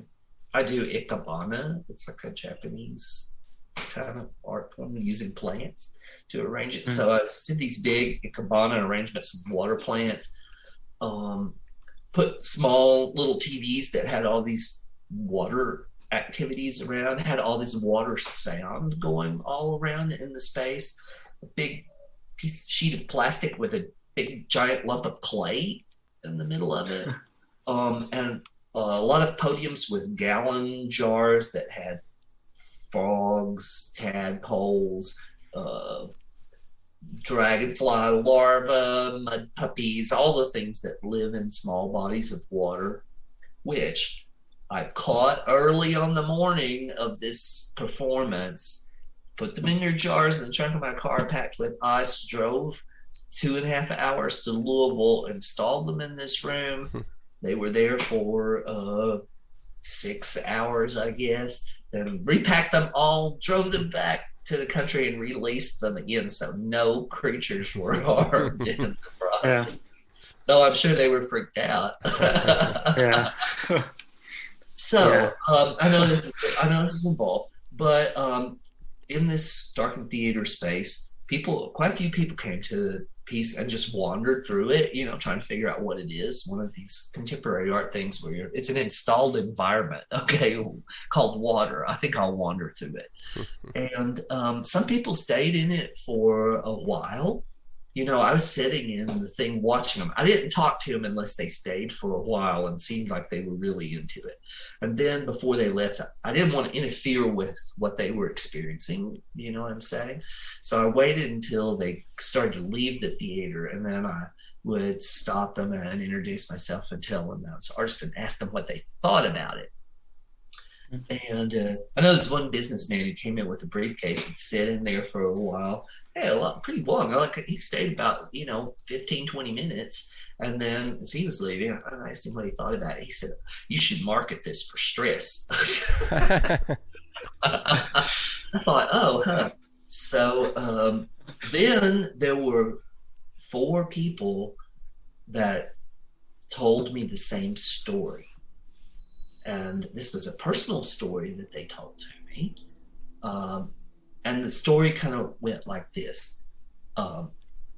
do ikebana. It's like a Japanese kind of art form using plants to arrange it. So I did these big ikebana arrangements with water plants, put small little TVs that had all these water activities around, had all this water sound going all around in the space, a big sheet of plastic with a big giant lump of clay in the middle of it. And a lot of podiums with gallon jars that had frogs, tadpoles, dragonfly larvae, mud puppies, all the things that live in small bodies of water, which I caught early on the morning of this performance, put them in your jars in the trunk of my car, packed with ice, drove 2.5 hours to Louisville, installed them in this room. They were there for 6 hours, I guess. Then repacked them all, drove them back to the country and released them again, so no creatures were harmed in the process. Yeah. Though I'm sure they were freaked out. Yeah. So yeah. I know this is involved, but in this darkened theater space, quite a few people came to the piece and just wandered through it, trying to figure out what it is. One of these contemporary art things where it's an installed environment, called water. I think I'll wander through it. And some people stayed in it for a while. I was sitting in the thing watching them. I didn't talk to them unless they stayed for a while and seemed like they were really into it. And then before they left, I didn't want to interfere with what they were experiencing, you know what I'm saying? So I waited until they started to leave the theater, and then I would stop them and introduce myself and tell them I was an artist and ask them what they thought about it. And I know this one businessman who came in with a briefcase and sat in there for a while. Pretty long. He stayed about 15, 20 minutes, and then as he was leaving, I asked him what he thought about it. He said, "You should market this for stress." I thought, oh, huh. So then there were 4 people that told me the same story, and this was a personal story that they told to me. And the story kind of went like this.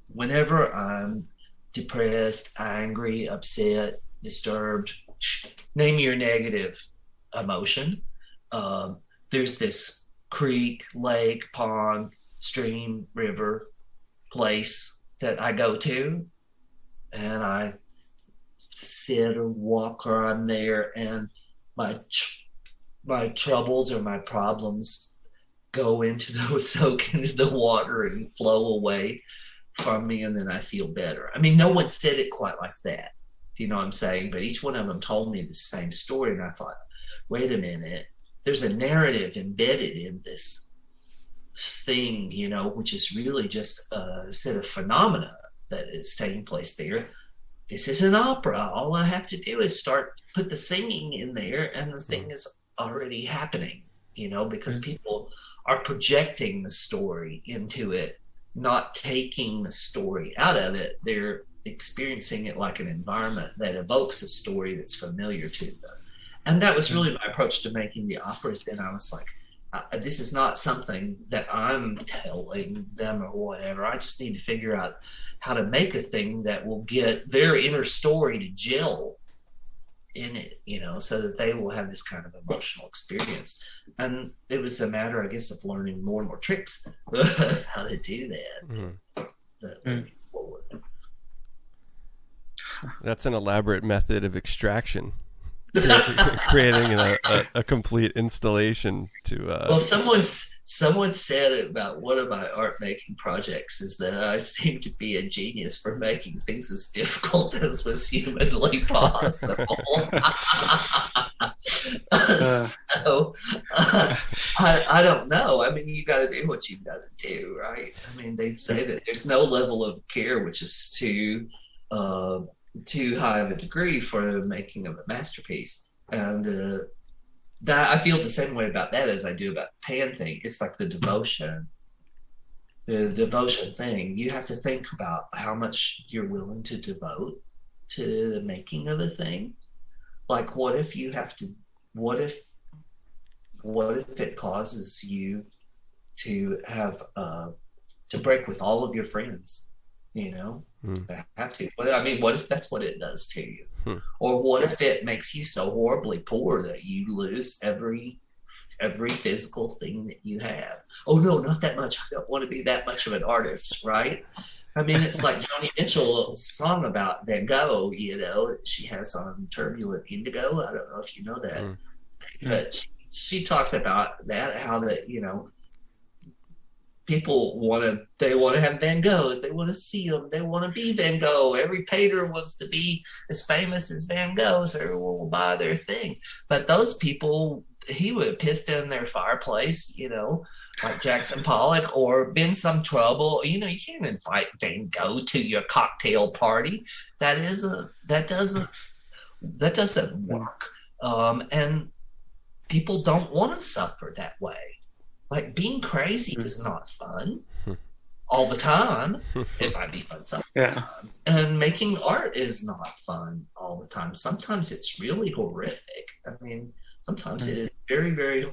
Whenever I'm depressed, angry, upset, disturbed, name your negative emotion, there's this creek, lake, pond, stream, river, place that I go to, and I sit or walk, or I'm there, and my troubles or my problems soak into the water and flow away from me, and then I feel better. I mean, no one said it quite like that. Do you know what I'm saying? But each one of them told me the same story, and I thought, wait a minute, there's a narrative embedded in this thing, which is really just a set of phenomena that is taking place there. This is an opera. All I have to do is put the singing in there, and the thing is already happening, because people are projecting the story into it, not taking the story out of it. They're experiencing it like an environment that evokes a story that's familiar to them. And that was really my approach to making the operas. Then I was like, this is not something that I'm telling them or whatever. I just need to figure out how to make a thing that will get their inner story to gel in it, so that they will have this kind of emotional experience. And it was a matter, I guess, of learning more and more tricks how to do that. That's an elaborate method of extraction. Creating a complete installation to well, someone said about one of my art making projects is that I seem to be a genius for making things as difficult as was humanly possible. So I don't know. I mean, you got to do what you got to do, right? I mean, they say that there's no level of care which is too high of a degree for the making of a masterpiece. And that I feel the same way about that as I do about the pan thing. It's like the devotion thing. You have to think about how much you're willing to devote to the making of a thing. Like, what if it causes you to have to break with all of your friends? I have to. I mean, what if that's what it does to you? Or what if it makes you so horribly poor that you lose every physical thing that you have? Oh no, not that much. I don't want to be that much of an artist, right? I mean, it's like Joni Mitchell's song about Van Gogh, that she has on Turbulent Indigo. I don't know if you know that. But she talks about that, how that, people they want to have Van Goghs. They want to see them. They want to be Van Gogh. Every painter wants to be as famous as Van Gogh, so everyone will buy their thing. But those people, he would have pissed in their fireplace, like Jackson Pollock, or been some trouble. You can't invite Van Gogh to your cocktail party. That doesn't work. And people don't want to suffer that way. Like, being crazy is not fun all the time. It might be fun sometimes. And making art is not fun all the time. Sometimes it's really horrific. I mean, sometimes it is very, very,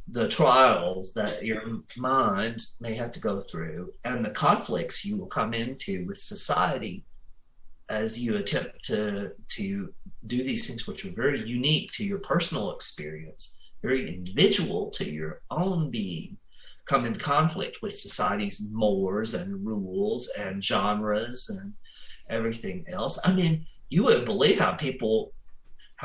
the trials that your mind may have to go through and the conflicts you will come into with society as you attempt to do these things, which are very unique to your personal experience, very individual to your own being, come in conflict with society's mores and rules and genres and everything else. I mean, you wouldn't believe how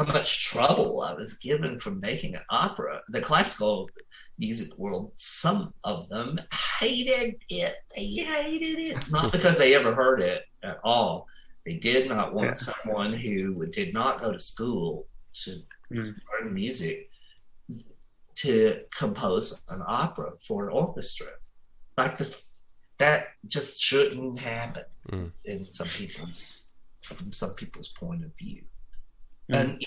much trouble I was given from making an opera. The classical music world, some of them hated it. They hated it. Not because they ever heard it at all. They did not want someone who did not go to school to learn music to compose an opera for an orchestra. Like, that just shouldn't happen in from some people's point of view. And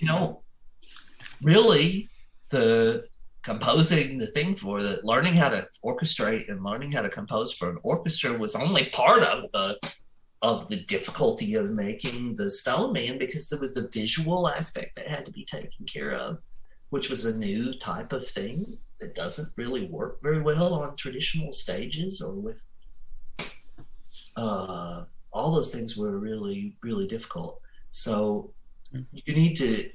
really, the composing, the thing for the learning how to orchestrate and learning how to compose for an orchestra was only part of the difficulty of making the Stone Man, because there was the visual aspect that had to be taken care of, which was a new type of thing that doesn't really work very well on traditional stages or with all those things were really, really difficult. So you need to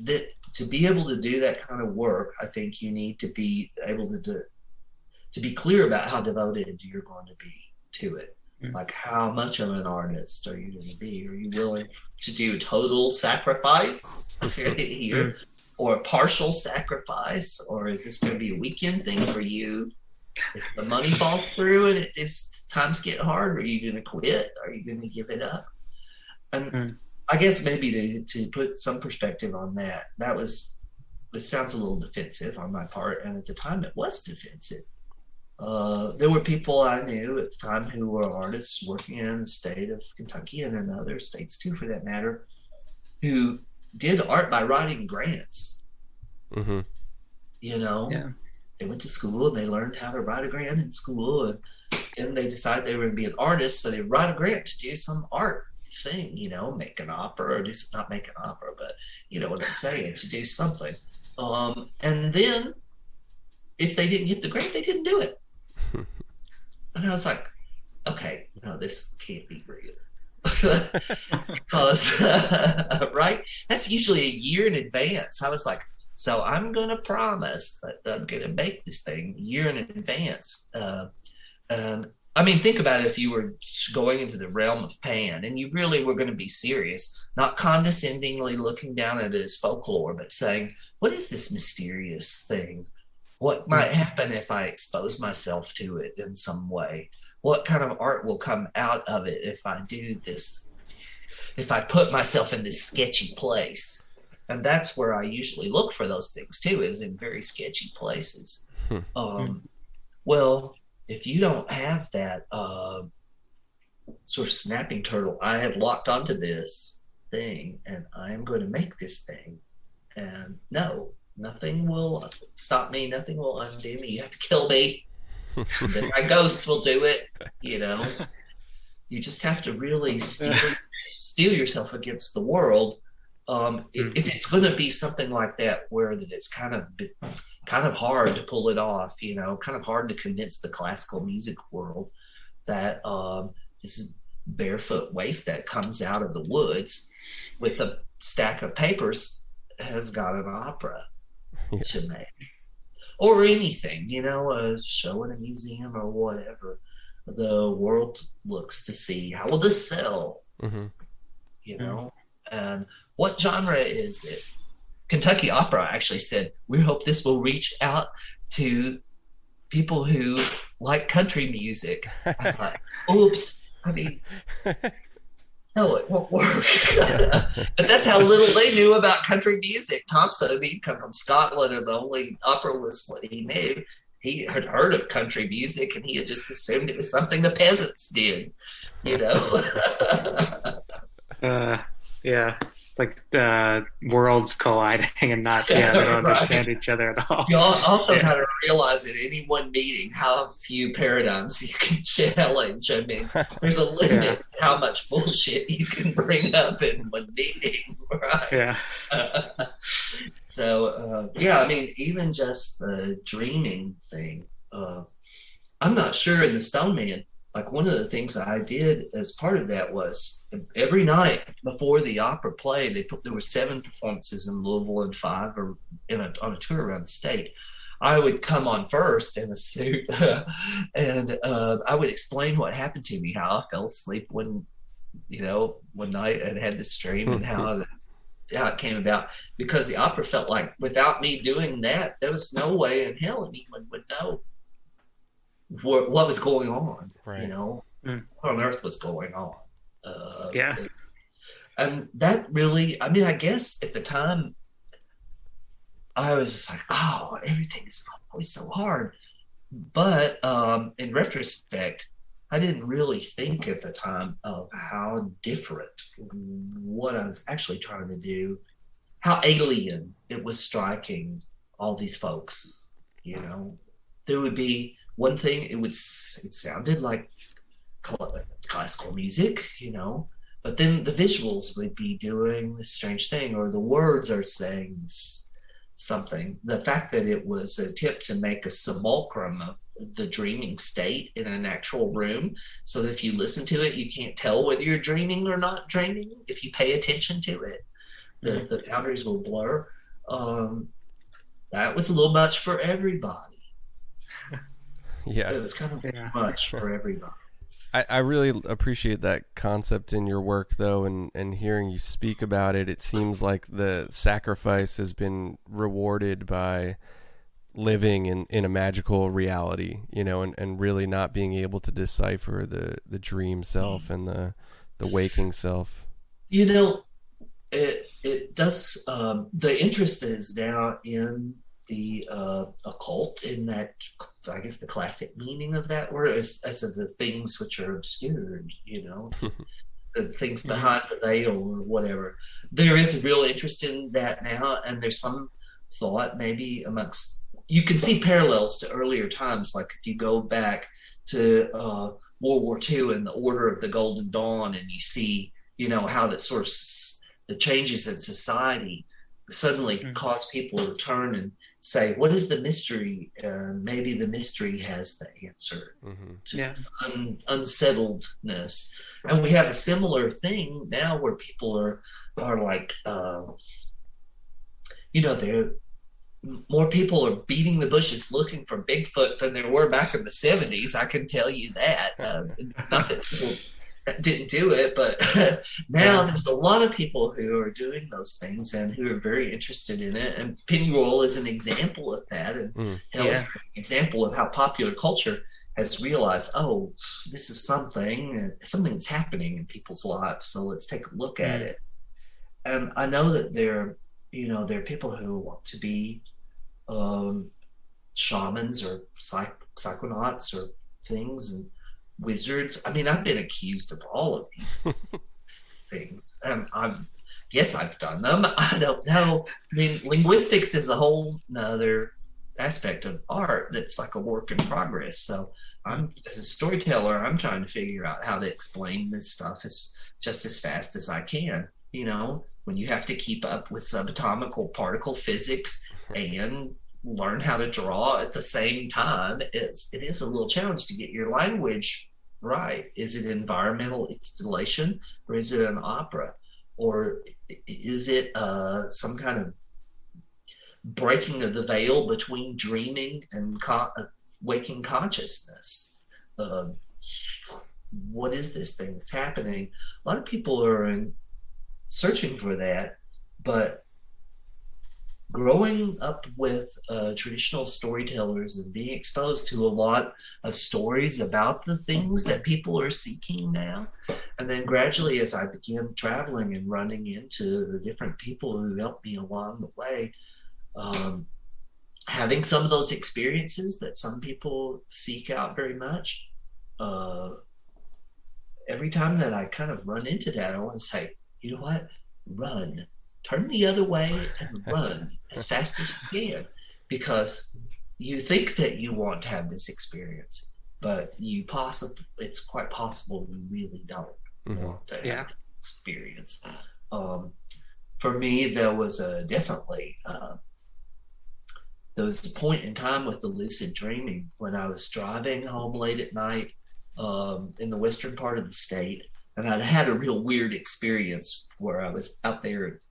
be able to do that kind of work. I think you need to be able to be clear about how devoted you're going to be to it. Like, how much of an artist are you going to be? Are you willing to do total sacrifice here, or a partial sacrifice, or is this going to be a weekend thing for you? If the money falls through and times get hard, are you going to quit? Are you going to give it up? And I guess maybe to put some perspective on that, this sounds a little defensive on my part, and at the time it was defensive. There were people I knew at the time who were artists working in the state of Kentucky and in other states too, for that matter, who did art by writing grants. They went to school and they learned how to write a grant in school, and they decided they were going to be an artist, so they write a grant to do some art thing, make an opera, or not make an opera, but you know what I'm saying, to do something. And then if they didn't get the grant, they didn't do it. And I was like, okay, no, this can't be real. Because, right? That's usually a year in advance. I was like, so I'm going to promise that I'm going to make this thing a year in advance. I mean, think about it. If you were going into the realm of Pan and you really were going to be serious, not condescendingly looking down at it as folklore, but saying, what is this mysterious thing? What might happen if I expose myself to it in some way? What kind of art will come out of it if I do this, if I put myself in this sketchy place? And that's where I usually look for those things too, is in very sketchy places. Well, if you don't have that sort of snapping turtle, I have locked onto this thing and I am going to make this thing. And no, nothing will stop me. Nothing will undo me. You have to kill me. Then my ghost will do it. You just have to really steel yourself against the world. If it's going to be something like that, where that it's kind of hard to pull it off, kind of hard to convince the classical music world that this barefoot waif that comes out of the woods with a stack of papers has got an opera to make, or anything, a show in a museum or whatever. the world looks to see how will this sell, Mm-hmm. you know, and what genre is it? Kentucky Opera actually said, we hope this will reach out to people who like country music. I thought, oops. I mean, no, it won't work. But that's how little they knew about country music. Thompson, he'd come from Scotland, and the only opera was what he knew. He had heard of country music, and he had just assumed it was something the peasants did, you know. Yeah, like worlds colliding and not, they don't understand each other at all. You also got to realize at any one meeting how few paradigms you can challenge. I mean, there's a limit to how much bullshit you can bring up in one meeting, right? Yeah. So, I mean, even just the dreaming thing, I'm not sure in the Stone Man, like one of the things I did as part of that was every night before the opera played, there were 7 performances in Louisville and 5 on a tour around the state. I would come on first in a suit and I would explain what happened to me, how I fell asleep one night and had this dream and how it came about, because the opera felt like without me doing that, there was no way in hell anyone would know what was going on, right. What on earth was going on. Yeah. And that really, I mean, I guess at the time, I was just like, oh, everything is always so hard. But in retrospect, I didn't really think at the time of how different what I was actually trying to do, how alien it was striking all these folks, There would be one thing, it sounded like classical music, but then the visuals would be doing this strange thing, or the words are saying something. The fact that it was an attempt to make a simulacrum of the dreaming state in an actual room, so that if you listen to it, you can't tell whether you're dreaming or not dreaming. If you pay attention to it, the boundaries will blur. That was a little much for everybody. Yeah, it was kind of much for everybody. I really appreciate that concept in your work, though, and hearing you speak about it. It seems like the sacrifice has been rewarded by living in a magical reality, and really not being able to decipher the dream self and the waking self. It does. The interest is now in the occult, in that, I guess, the classic meaning of that word, as of the things which are obscured, the things behind the veil or whatever. There is a real interest in that now, and there's some thought maybe amongst, you can see parallels to earlier times, like if you go back to World War II and the Order of the Golden Dawn, and you see, how that sort of the changes in society suddenly cause people to turn and say, what is the mystery? Maybe the mystery has the answer to unsettledness. And we have a similar thing now where people are like, more people are beating the bushes looking for Bigfoot than there were back in the 70s. I can tell you that. Not that people didn't do it, but now there's a lot of people who are doing those things and who are very interested in it. And Pennyroyal is an example of that, and an example of how popular culture has realized, oh, this is something that's happening in people's lives, so let's take a look at it. And I know that there are people who want to be shamans or psychonauts or things, and wizards. I mean, I've been accused of all of these things. Yes, I've done them. I don't know. I mean, linguistics is a whole other aspect of art that's like a work in progress. So as a storyteller, I'm trying to figure out how to explain this stuff just as fast as I can. When you have to keep up with subatomic particle physics and learn how to draw at the same time, it is a little challenge to get your language right. Is it environmental installation, or is it an opera, or is it some kind of breaking of the veil between dreaming and waking consciousness? what is this thing that's happening? A lot of people are searching for that, but growing up with traditional storytellers and being exposed to a lot of stories about the things that people are seeking now, and then gradually as I began traveling and running into the different people who helped me along the way, having some of those experiences that some people seek out very much, every time that I kind of run into that, I want to say, you know what, run. Turn the other way and run as fast as you can, because you think that you want to have this experience, but it's quite possible you really don't want to have the experience. For me, there was definitely there was a point in time with the lucid dreaming when I was driving home late at night in the western part of the state, and I'd had a real weird experience where I was out there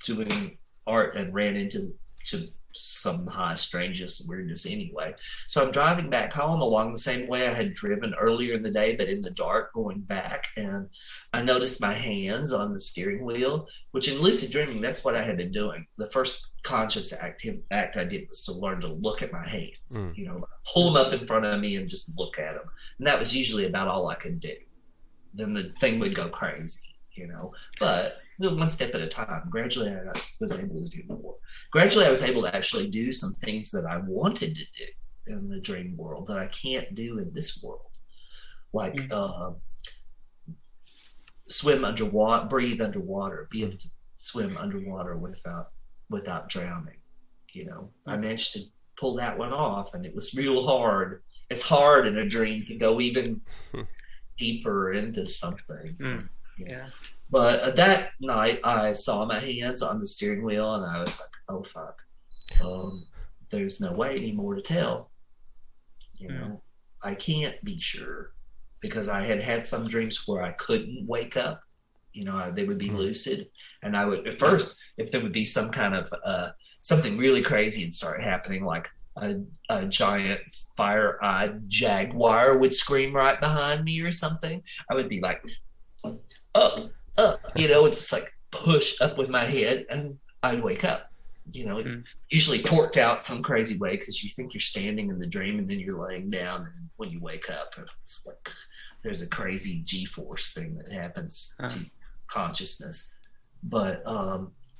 doing art and ran into some high strangeness, weirdness anyway. So I'm driving back home along the same way I had driven earlier in the day, but in the dark going back, and I noticed my hands on the steering wheel, which in lucid dreaming, that's what I had been doing. The first conscious act I did was to learn to look at my hands, pull them up in front of me and just look at them. And that was usually about all I could do. Then the thing would go crazy, but one step at a time. Gradually, I was able to do more. Gradually, I was able to actually do some things that I wanted to do in the dream world that I can't do in this world, like swim underwater, breathe underwater, be able to swim underwater without drowning. I managed to pull that one off, and it was real hard. It's hard in a dream to go even deeper into something. Yeah. But that night, I saw my hands on the steering wheel, and I was like, "Oh fuck, there's no way anymore to tell." I can't be sure, because I had had some dreams where I couldn't wake up. They would be lucid, and I would at first, if there would be some kind of something really crazy and start happening, like a giant fire-eyed jaguar would scream right behind me or something, I would be like, up, just like push up with my head, and I'd wake up. Usually torqued out some crazy way, because you think you're standing in the dream and then you're laying down, and when you wake up, it's like there's a crazy G-force thing that happens to consciousness. But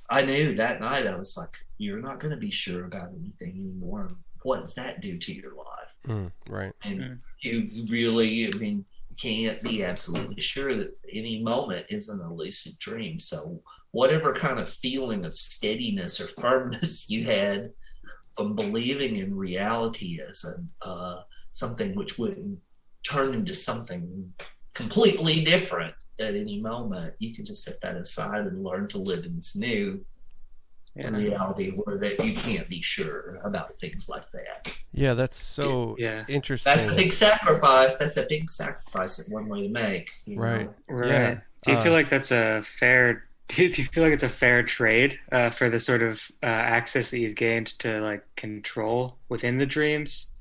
I knew that night, I was like, you're not going to be sure about anything anymore. What does that do to your life? Right. And you really, can't be absolutely sure that any moment isn't a lucid dream. So whatever kind of feeling of steadiness or firmness you had from believing in reality as something which wouldn't turn into something completely different at any moment, you can just set that aside and learn to live in this new reality where that you can't be sure about things like that. Yeah, that's so interesting. That's a big sacrifice. That's a big sacrifice that one way to make. Right. Yeah. Do you feel like that's a fair? Do you feel like it's a fair trade for the sort of access that you've gained to like control within the dreams?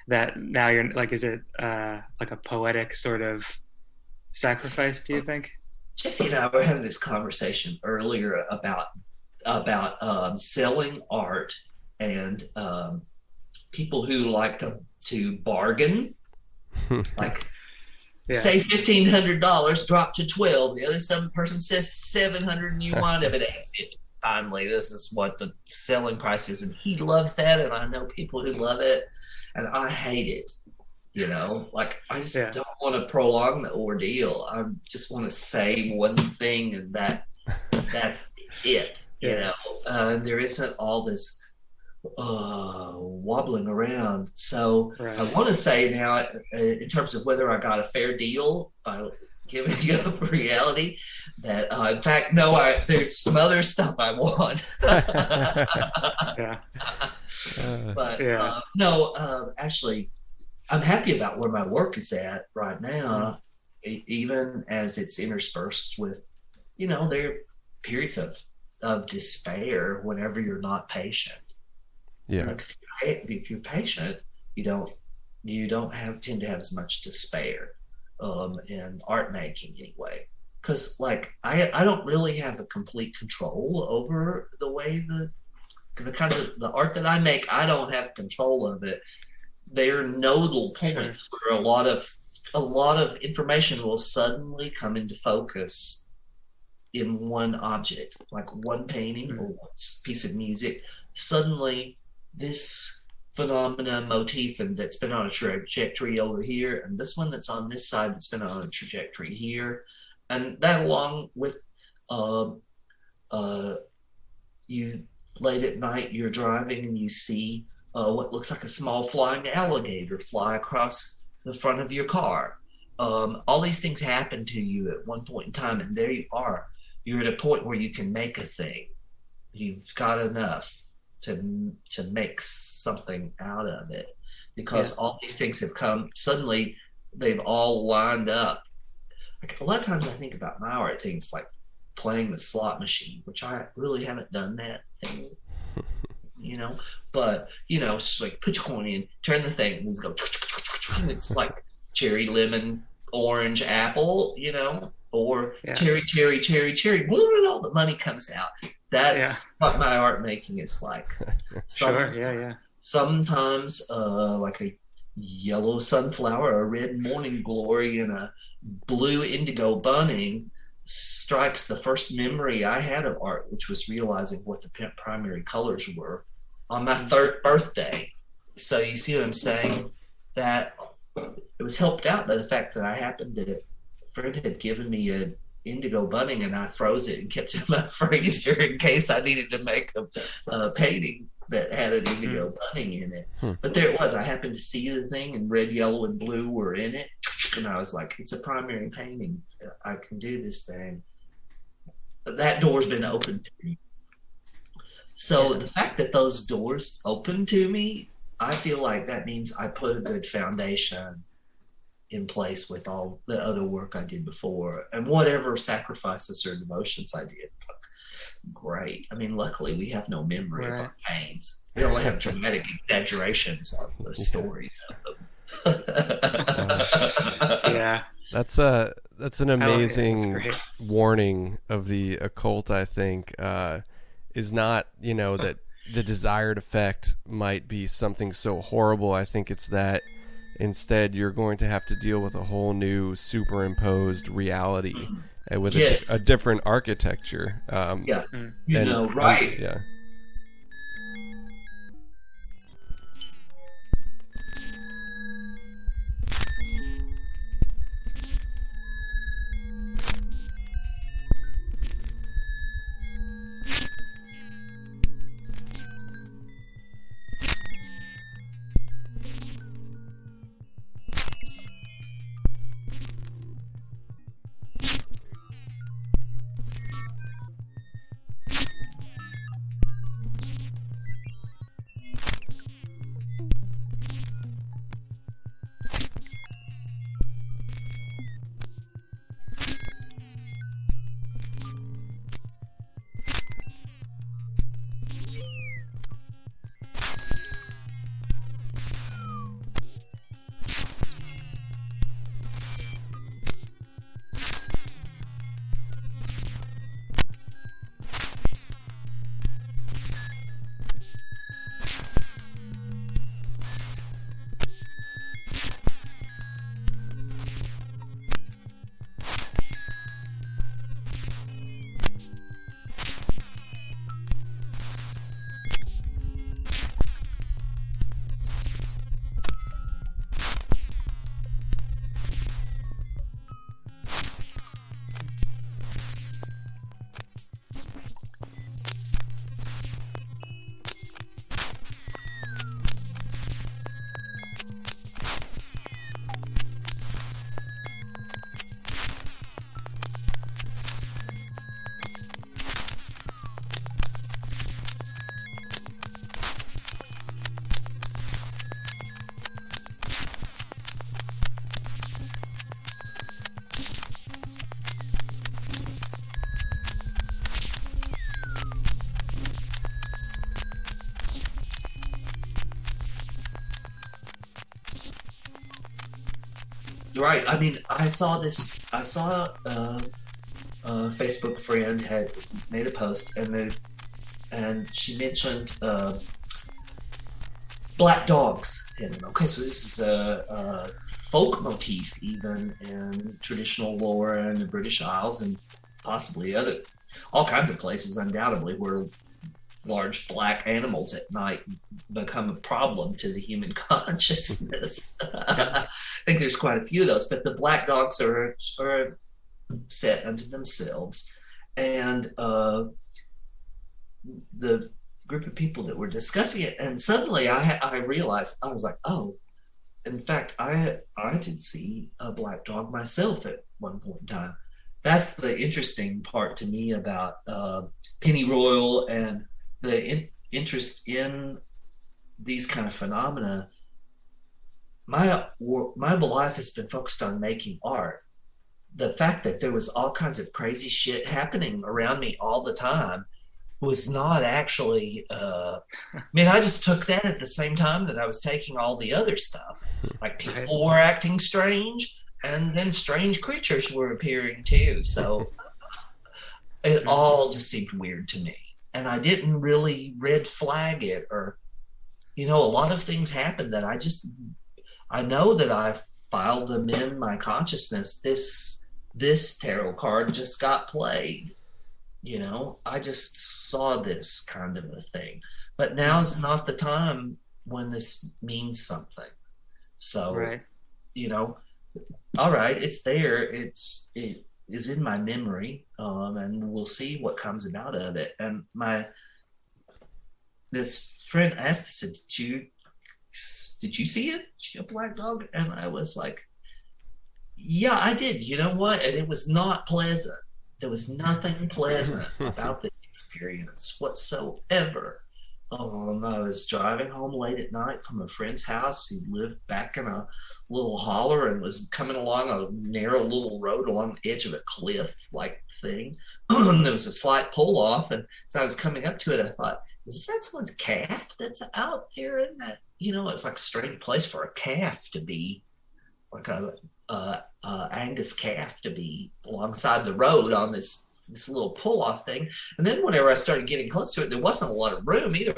That now you're like, is it like a poetic sort of sacrifice? Do you think? Jesse and I were having this conversation earlier about selling art and people who like to bargain, like say $1,500, drop to $12. The other some person says $700, and you wind up at $850. Finally, this is what the selling price is, and he loves that, and I know people who love it, and I hate it. Like I just don't want to prolong the ordeal. I just want to say one thing, and that's it. There isn't all this wobbling around. So I want to say now, in terms of whether I got a fair deal by giving up reality, that in fact, no, there's some other stuff I want. But actually, I'm happy about where my work is at right now, even as it's interspersed with, there are periods of despair whenever you're not patient. Yeah. Like if you're patient, you don't you don't tend to have as much despair in art making anyway. Because like I don't really have a complete control over the way the kinds of the art that I make. I don't have control of it. They're nodal points where a lot of information will suddenly come into focus in one object, like one painting or one piece of music. Suddenly, this phenomena motif and that's been on a trajectory over here, and this one that's on this side that's been on a trajectory here, and that along with you late at night you're driving and you see what looks like a small flying alligator fly across the front of your car. All these things happen to you at one point in time, and there you are. You're at a point where you can make a thing. You've got enough to make something out of it, because all these things have come suddenly. They've all lined up. Like, a lot of times I think about my art things like playing the slot machine, which I really haven't done that thing, but it's like put your coin in, turn the thing, and it's go. It's like cherry, lemon, orange, apple, or cherry, all the money comes out. That's what my art making is like. Sometimes like a yellow sunflower, a red morning glory, and a blue indigo bunting strikes the first memory I had of art, which was realizing what the primary colors were on my 3rd birthday. So you see what I'm saying? That it was helped out by the fact that a friend had given me an indigo bunting, and I froze it and kept it in my freezer in case I needed to make a painting that had an indigo bunting in it. But there it was. I happened to see the thing, and red, yellow, and blue were in it. And I was like, it's a primary painting. I can do this thing. But that door's been opened to me. So the fact that those doors open to me, I feel like that means I put a good foundation in place with all the other work I did before, and whatever sacrifices or devotions I did. Great. I mean, luckily we have no memory of our pains. We only have dramatic exaggerations of the stories of them. That's an amazing warning of the occult, I think, is not, that the desired effect might be something so horrible. I think it's that instead you're going to have to deal with a whole new superimposed reality with a different architecture. Right. Yeah. Right. I mean, I saw this. I saw a Facebook friend had made a post, and she mentioned black dogs hidden. Okay, so this is a folk motif, even in traditional lore in the British Isles and possibly all kinds of places, undoubtedly, where large black animals at night become a problem to the human consciousness. I think there's quite a few of those, but the black dogs are set unto themselves. And the group of people that were discussing it, and suddenly I realized, I was like, oh, in fact, I did see a black dog myself at one point in time. That's the interesting part to me about pennyroyal and the interest in these kind of phenomena. My life has been focused on making art. The fact that there was all kinds of crazy shit happening around me all the time was not actually I just took that at the same time that I was taking all the other stuff. Like people were acting strange, and then strange creatures were appearing too. So it all just seemed weird to me. And I didn't really red flag it, or, a lot of things happened that I know that I filed them in my consciousness. This tarot card just got played. I just saw this kind of a thing. But now's not the time when this means something. So, right. All right, it's there. It is in my memory, and we'll see what comes out of it. And this friend asked, said, did you see it? Did you see a black dog? And I was like, yeah, I did. You know what? And it was not pleasant. There was nothing pleasant about this experience whatsoever. I was driving home late at night from a friend's house. He lived back in a little holler and was coming along a narrow little road along the edge of a cliff-like thing. There was a slight pull-off, and as I was coming up to it, I thought, is that someone's calf that's out there in that? It's like a strange place for a calf to be, like a Angus calf to be alongside the road on this little pull-off thing. And then whenever I started getting close to it, there wasn't a lot of room either.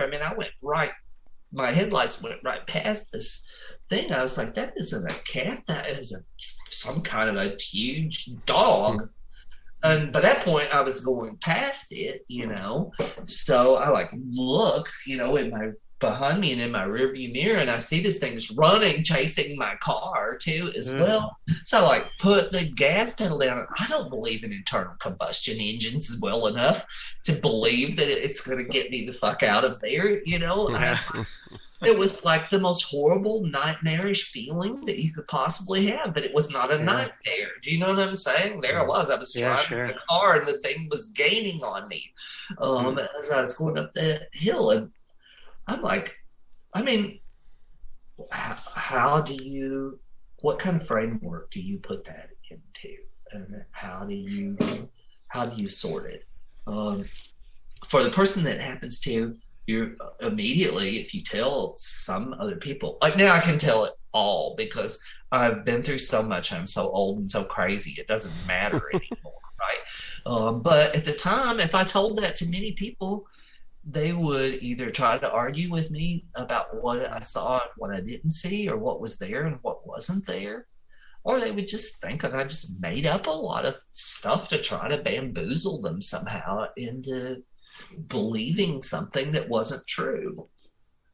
My headlights went right past this thing. I was like, that isn't a calf, that is some kind of a huge dog. And by that point I was going past it, so I look, behind me and in my rearview mirror, and I see this thing just running, chasing my car too as well. So I put the gas pedal down. I don't believe in internal combustion engines well enough to believe that it's going to get me the fuck out of there. It was like the most horrible, nightmarish feeling that you could possibly have, but it was not a nightmare. Do you know what I'm saying? There I was driving the car, and the thing was gaining on me as I was going up the hill. And I'm like, what kind of framework do you put that into? And how do you sort it? For the person that happens to, you're immediately, if you tell some other people, like now I can tell it all because I've been through so much. I'm so old and so crazy. It doesn't matter anymore. Right. But at the time, if I told that to many people, they would either try to argue with me about what I saw and what I didn't see, or what was there and what wasn't there. Or they would just think that I just made up a lot of stuff to try to bamboozle them somehow into believing something that wasn't true.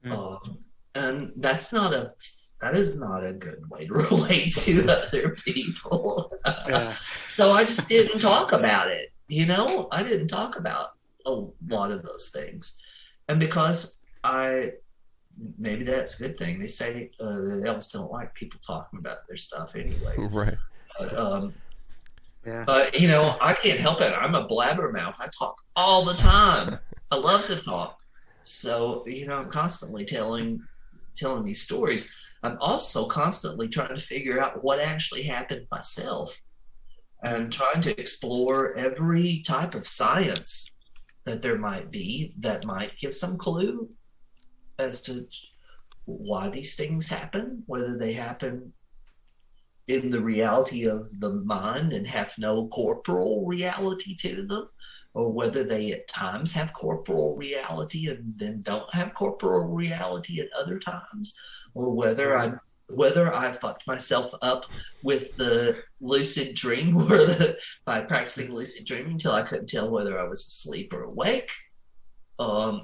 And that is not a good way to relate to other people. So I just didn't talk about it. I didn't talk about a lot of those things. And because maybe that's a good thing. They say the elves don't like people talking about their stuff anyways. Right. But I can't help it. I'm a blabbermouth. I talk all the time. I love to talk. So, I'm constantly telling these stories. I'm also constantly trying to figure out what actually happened myself, and trying to explore every type of science that there might be that might give some clue as to why these things happen, whether they happen in the reality of the mind and have no corporal reality to them, or whether they at times have corporal reality and then don't have corporal reality at other times, or whether I fucked myself up with the lucid dream by practicing lucid dreaming until I couldn't tell whether I was asleep or awake. Or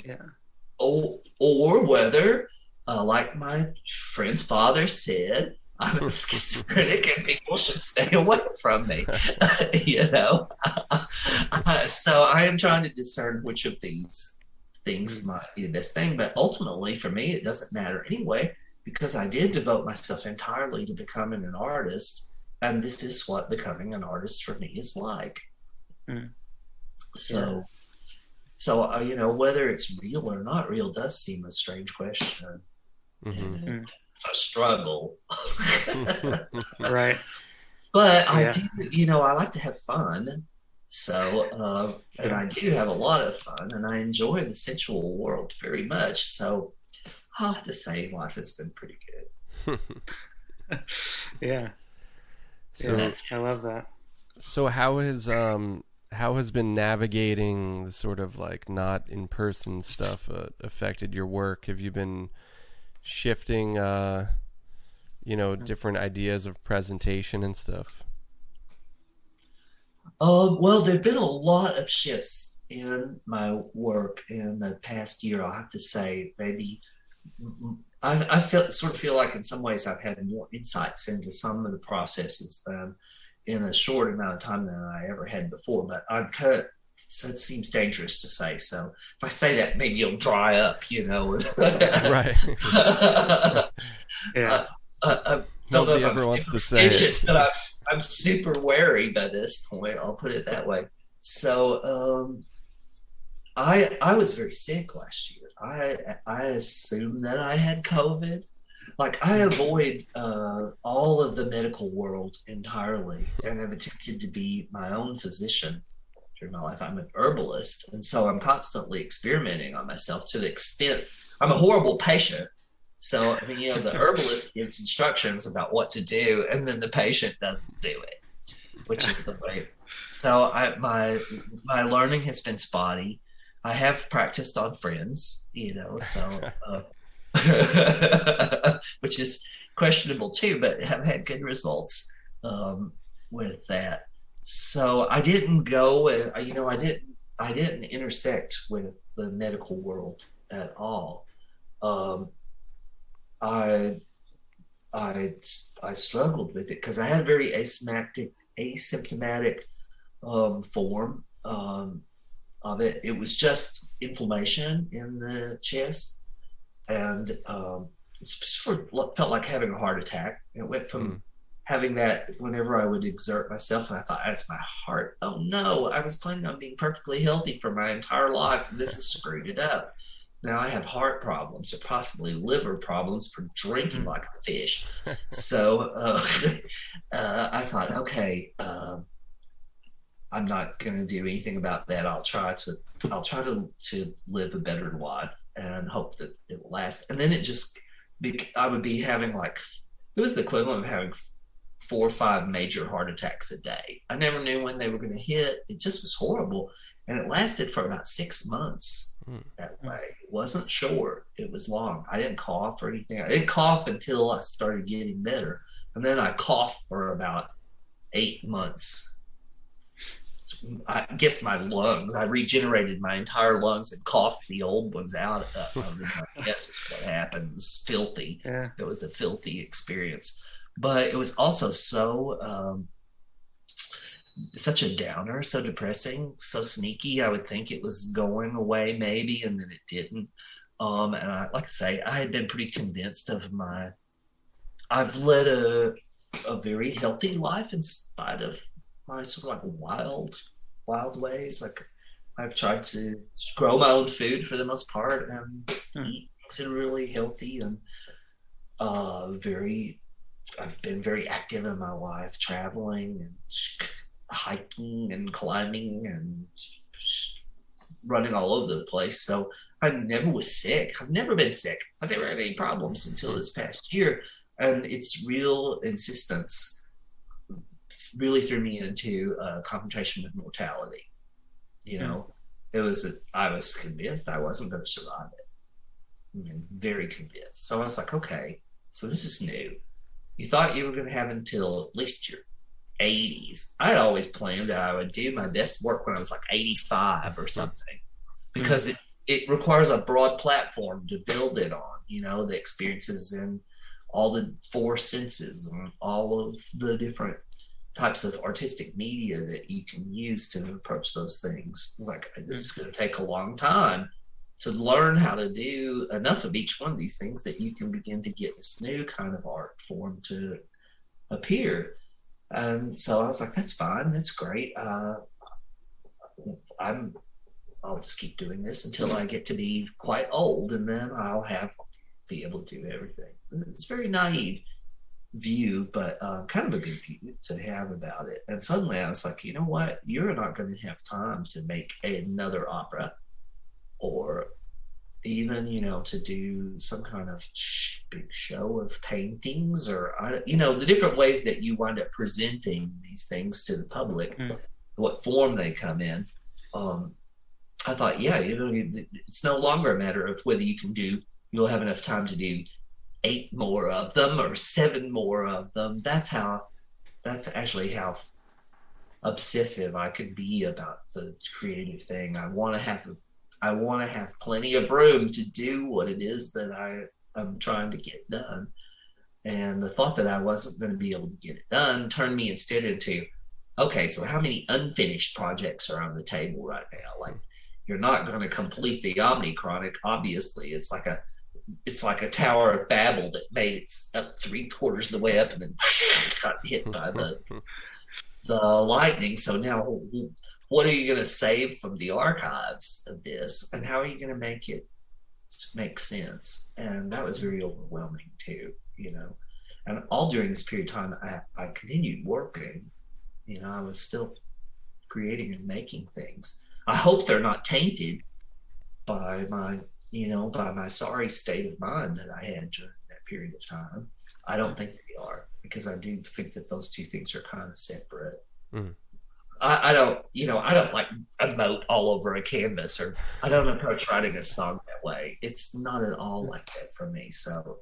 whether, like my friend's father said, I'm a schizophrenic and people should stay away from me. So I am trying to discern which of these things might be the best thing. But ultimately, for me, it doesn't matter anyway, because I did devote myself entirely to becoming an artist. And this is what becoming an artist for me is like. So, whether it's real or not real does seem a strange question. A struggle. Right. But I do, I like to have fun. So, and I do have a lot of fun, and I enjoy the sensual world very much. So I have to say life has been pretty good. Yeah. So I love that. So how has been navigating the sort of like not in person stuff affected your work? Have you been shifting different ideas of presentation and stuff? Well, there have been a lot of shifts in my work in the past year. I'll have to say, maybe I feel like in some ways I've had more insights into some of the processes than in a short amount of time than I ever had before. But it seems dangerous to say. So if I say that, maybe you'll dry up, Right. Nobody ever wants to say it. Just that I'm super wary by this point. I'll put it that way. So I was very sick last year. I assumed that I had COVID. Like, I avoid all of the medical world entirely, and I've attempted to be my own physician through my life. I'm an herbalist, and so I'm constantly experimenting on myself to the extent I'm a horrible patient. So, the herbalist gives instructions about what to do, and then the patient doesn't do it, which is the way. So my learning has been spotty. I have practiced on friends, which is questionable too, but have had good results with that. So I didn't go, I didn't intersect with the medical world at all. I struggled with it because I had a very asymptomatic form of it. It was just inflammation in the chest, and it sort of felt like having a heart attack. It went from having that whenever I would exert myself, and I thought, that's my heart. Oh no, I was planning on being perfectly healthy for my entire life, and this has screwed it up. Now I have heart problems or possibly liver problems from drinking like a fish. So I thought, okay, I'm not going to do anything about that. I'll try to live a better life and hope that it will last. And then I would be having it was the equivalent of having 4 or 5 major heart attacks a day. I never knew when they were going to hit. It just was horrible. And it lasted for about 6 months that way. It wasn't short. It was long. I didn't cough or anything. I didn't cough until I started getting better. And then I coughed for about 8 months. I guess my lungs, I regenerated my entire lungs and coughed the old ones out. I guess is what happened. It was filthy. Yeah. It was a filthy experience. But it was also such a downer, so depressing, so sneaky. I would think it was going away maybe, and then it didn't. And like I say, I had been pretty convinced of I've led a very healthy life in spite of my sort of wild ways. Like, I've tried to grow my own food for the most part and eat things that are really healthy, and I've been very active in my life, traveling and hiking and climbing and running all over the place. So I never was sick. I've never been sick. I've never had any problems until this past year. And it's real insistence really threw me into confrontation with mortality. You know, I was convinced I wasn't going to survive it. I mean, very convinced. So I was like, okay, so this is new. You thought you were going to have until at least your 80s. I'd always planned that I would do my best work when I was like 85 or something, because it requires a broad platform to build it on, you know, the experiences and all the four senses and all of the different types of artistic media that you can use to approach those things. Like, this is going to take a long time to learn how to do enough of each one of these things that you can begin to get this new kind of art form to appear. And so I was like, that's fine, that's great. I'll just keep doing this until I get to be quite old, and then I'll be able to do everything. It's a very naive view, but kind of a good view to have about it. And suddenly I was like, you know what? You're not going to have time to make another opera, or even, you know, to do some kind of big show of paintings, or, you know, the different ways that you wind up presenting these things to the public, what form they come in. I thought, yeah, you know, it's no longer a matter of whether you'll have enough time to do 8 more of them or 7 more of them. That's actually how obsessive I could be about the creative thing. I want to have plenty of room to do what it is that I'm trying to get done. And the thought that I wasn't going to be able to get it done turned me instead into, okay, so how many unfinished projects are on the table right now? Like, you're not going to complete the Omnichronic, obviously. It's like a Tower of Babel that made it up 3/4 of the way up and then got hit by the lightning. So now, what are you going to save from the archives of this, and how are you going to make it make sense? And that was very overwhelming too, you know. And all during this period of time, I continued working. You know, I was still creating and making things. I hope they're not tainted by my sorry state of mind that I had during that period of time. I don't think they are, because I do think that those two things are kind of separate. I don't like emote all over a canvas, or I don't approach writing a song that way. It's not at all like that for me. So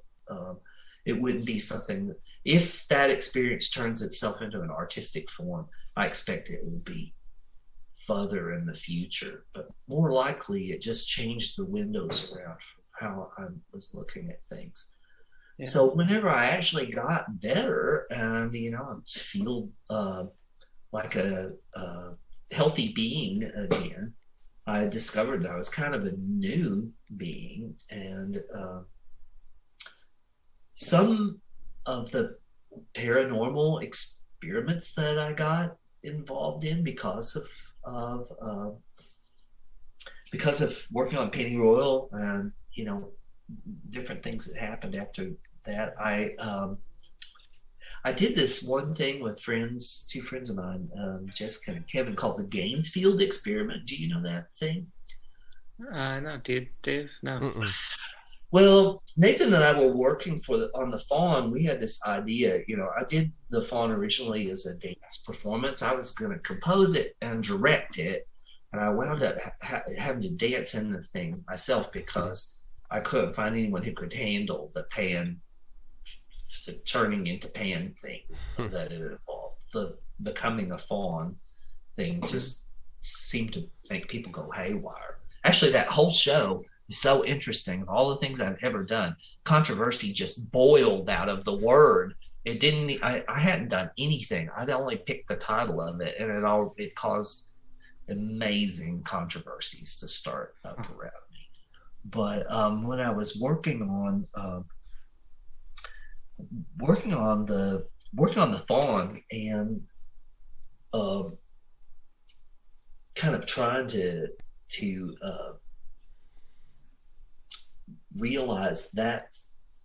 it wouldn't be something, if that experience turns itself into an artistic form, I expect it will be further in the future, but more likely it just changed the windows around how I was looking at things. Yeah. So whenever I actually got better and, you know, I feel like a healthy being again, I discovered that I was kind of a new being, and some of the paranormal experiments that I got involved in because of working on Penny Royal and, you know, different things that happened after that. I did this one thing with two friends of mine, Jessica and Kevin, called the Gatesfield Experiment. Do you know that thing? No, dude, Dave, no. Well, Nathan and I were working on the Fawn. We had this idea, you know, I did the Fawn originally as a dance performance. I was going to compose it and direct it, and I wound up having to dance in the thing myself because I couldn't find anyone who could handle the turning into pan thing that it involved. The becoming a fawn thing just seemed to make people go haywire. Actually, that whole show is so interesting. Of all the things I've ever done, controversy just boiled out of the word. It didn't. I hadn't done anything. I'd only picked the title of it, and it caused amazing controversies to start up around me. But when I was working on the Fawn and kind of trying to realize that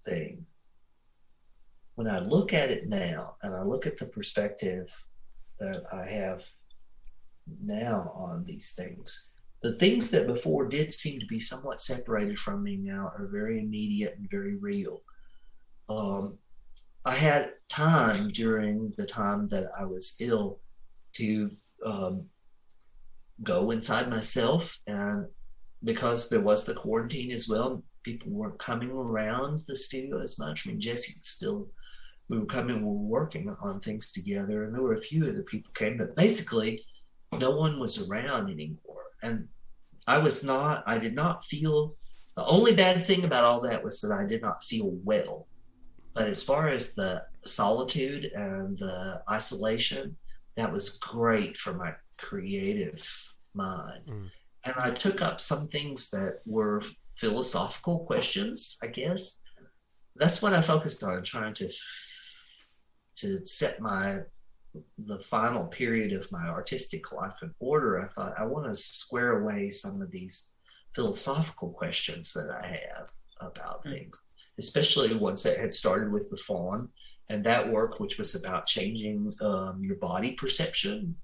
thing, when I look at it now and I look at the perspective that I have now on these things, the things that before did seem to be somewhat separated from me now are very immediate and very real. I had time during the time that I was ill to go inside myself, and because there was the quarantine as well, people weren't coming around the studio as much. I mean, Jesse was still, we were coming, we were working on things together, and there were a few other people came, but basically no one was around anymore. And I did not feel, the only bad thing about all that was that I did not feel well. But as far as the solitude and the isolation, that was great for my creative mind. And I took up some things that were philosophical questions, I guess. That's what I focused on, trying to set the final period of my artistic life in order. I thought, I want to square away some of these philosophical questions that I have about things, especially ones that had started with the fawn and that work, which was about changing your body perception.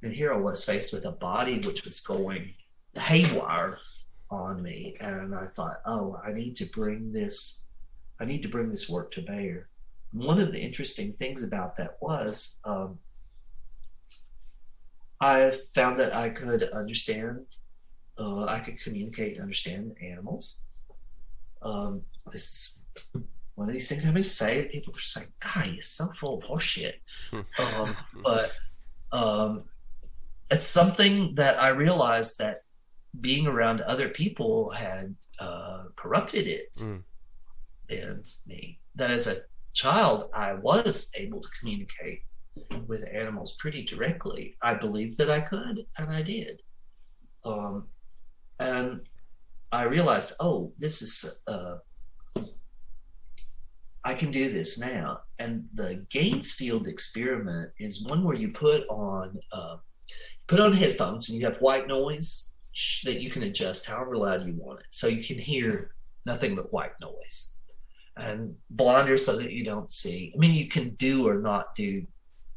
And here I was faced with a body which was going haywire on me. And I thought, oh, I need to bring this work to bear. One of the interesting things about that was I found that I could understand, I could communicate and understand animals. This is one of these things I'm going to say. People are just like, God, you're so full of horseshit. But it's something that I realized that being around other people had corrupted it in me. That as a child, I was able to communicate with animals pretty directly. I believed that I could, and I did. And I realized, oh, this is, I can do this now. And the Gatesfield Experiment is one where you put on headphones and you have white noise that you can adjust however loud you want it. So you can hear nothing but white noise. And blinders so that you don't see. I mean, you can do or not do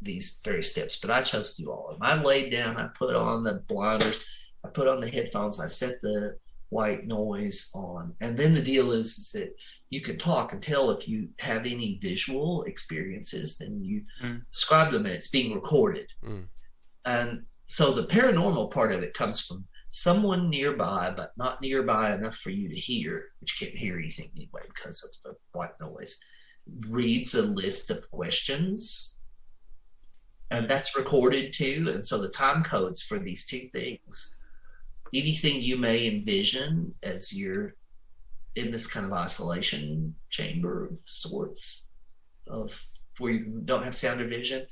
these various steps, but I chose to do all of them. I laid down, I put on the blinders, I put on the headphones, I set the white noise on. And then the deal is that you can talk and tell if you have any visual experiences, then you describe them and it's being recorded. And so the paranormal part of it comes from someone nearby, but not nearby enough for you to hear, which you can't hear anything anyway because of the white noise, reads a list of questions, and that's recorded too. And so the time codes for these two things, anything you may envision as you're in this kind of isolation chamber of sorts, of where you don't have sound or vision,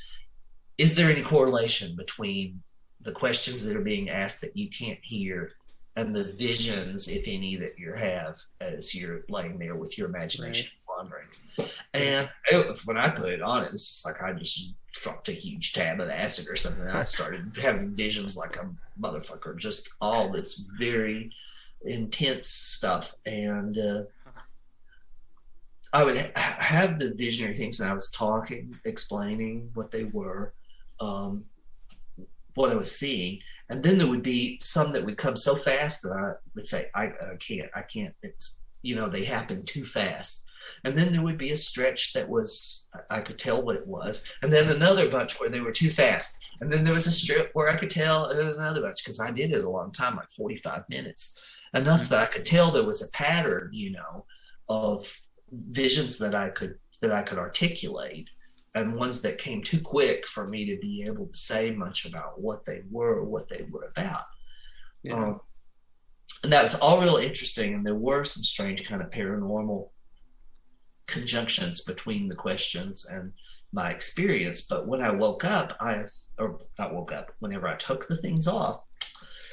is there any correlation between the questions that are being asked that you can't hear and the visions, if any, that you have as you're laying there with your imagination wandering? And when I put it on, it was just like I just dropped a huge tab of acid or something. And I started having visions like a motherfucker, just all this very intense stuff. And I would have the visionary things, and I was talking, explaining what they were, what I was seeing, and then there would be some that would come so fast that I would say, I can't, it's, they happen too fast. And then there would be a stretch that was, I could tell what it was, and then another bunch where they were too fast. And then there was a strip where I could tell, and then another bunch, because I did it a long time, like 45 minutes, enough that I could tell there was a pattern, of visions that I could articulate, and ones that came too quick for me to be able to say much about what they were or what they were about. And that was all real interesting, and there were some strange kind of paranormal conjunctions between the questions and my experience. But when I woke up, whenever I took the things off,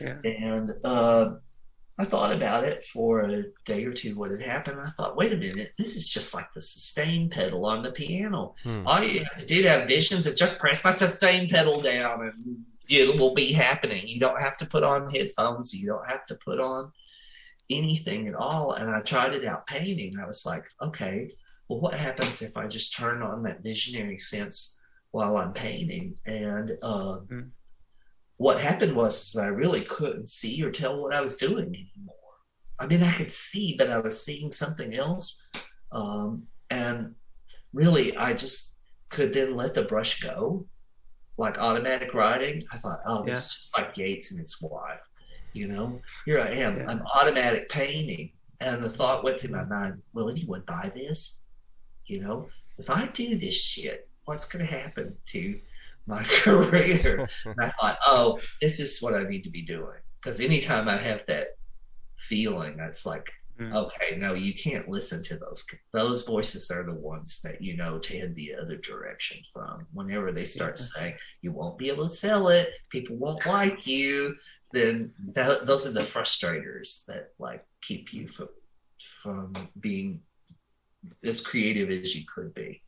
and I thought about it for a day or two, what had happened. I thought, wait a minute, this is just like the sustain pedal on the piano. All you have to do to have visions is just press the sustain pedal down and it will be happening. You don't have to put on headphones. You don't have to put on anything at all. And I tried it out painting. I was like, okay, well, what happens if I just turn on that visionary sense while I'm painting? And what happened was I really couldn't see or tell what I was doing anymore. I mean, I could see, but I was seeing something else. And really, I just could then let the brush go, like automatic writing. I thought, oh, this is like Yates and his wife. Here I am. Yeah. I'm automatic painting. And the thought went through my mind, will anyone buy this? If I do this shit, what's going to happen to my career? And I thought, oh, this is what I need to be doing. Because anytime I have that feeling, it's like, okay, no, you can't listen to those. Those voices are the ones that, to head the other direction from. Whenever they start saying, you won't be able to sell it, people won't like you, then those are the frustrators that like keep you from being as creative as you could be.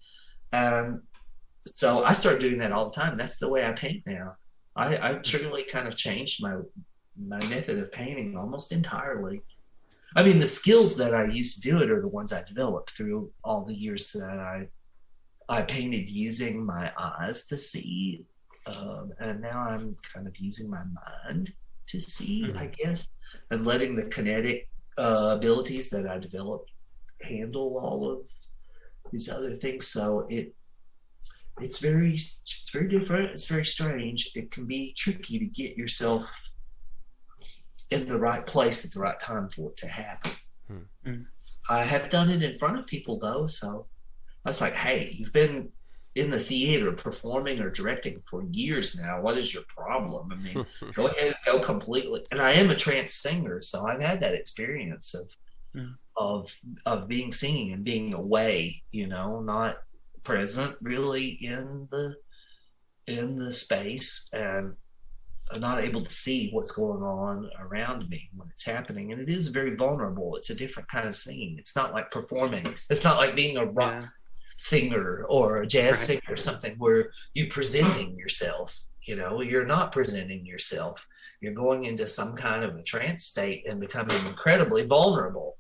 So I started doing that all the time. That's the way I paint now. I truly kind of changed my method of painting almost entirely. I mean, the skills that I used to do it are the ones I developed through all the years that I painted using my eyes to see. And now I'm kind of using my mind to see, I guess, and letting the kinetic abilities that I developed handle all of these other things. So it's very different. It's very strange. It can be tricky to get yourself in the right place at the right time for it to happen. I have done it in front of people though, so I was like, hey, you've been in the theater performing or directing for years now. What is your problem? I mean, go ahead and go completely. And I am a trance singer, so I've had that experience of being singing and being away, not present really in the space, and not able to see what's going on around me when it's happening. And it is very vulnerable. It's a different kind of singing. It's not like performing. It's not like being a rock singer or a jazz singer or something where you're presenting yourself. You're not presenting yourself. You're going into some kind of a trance state and becoming incredibly vulnerable.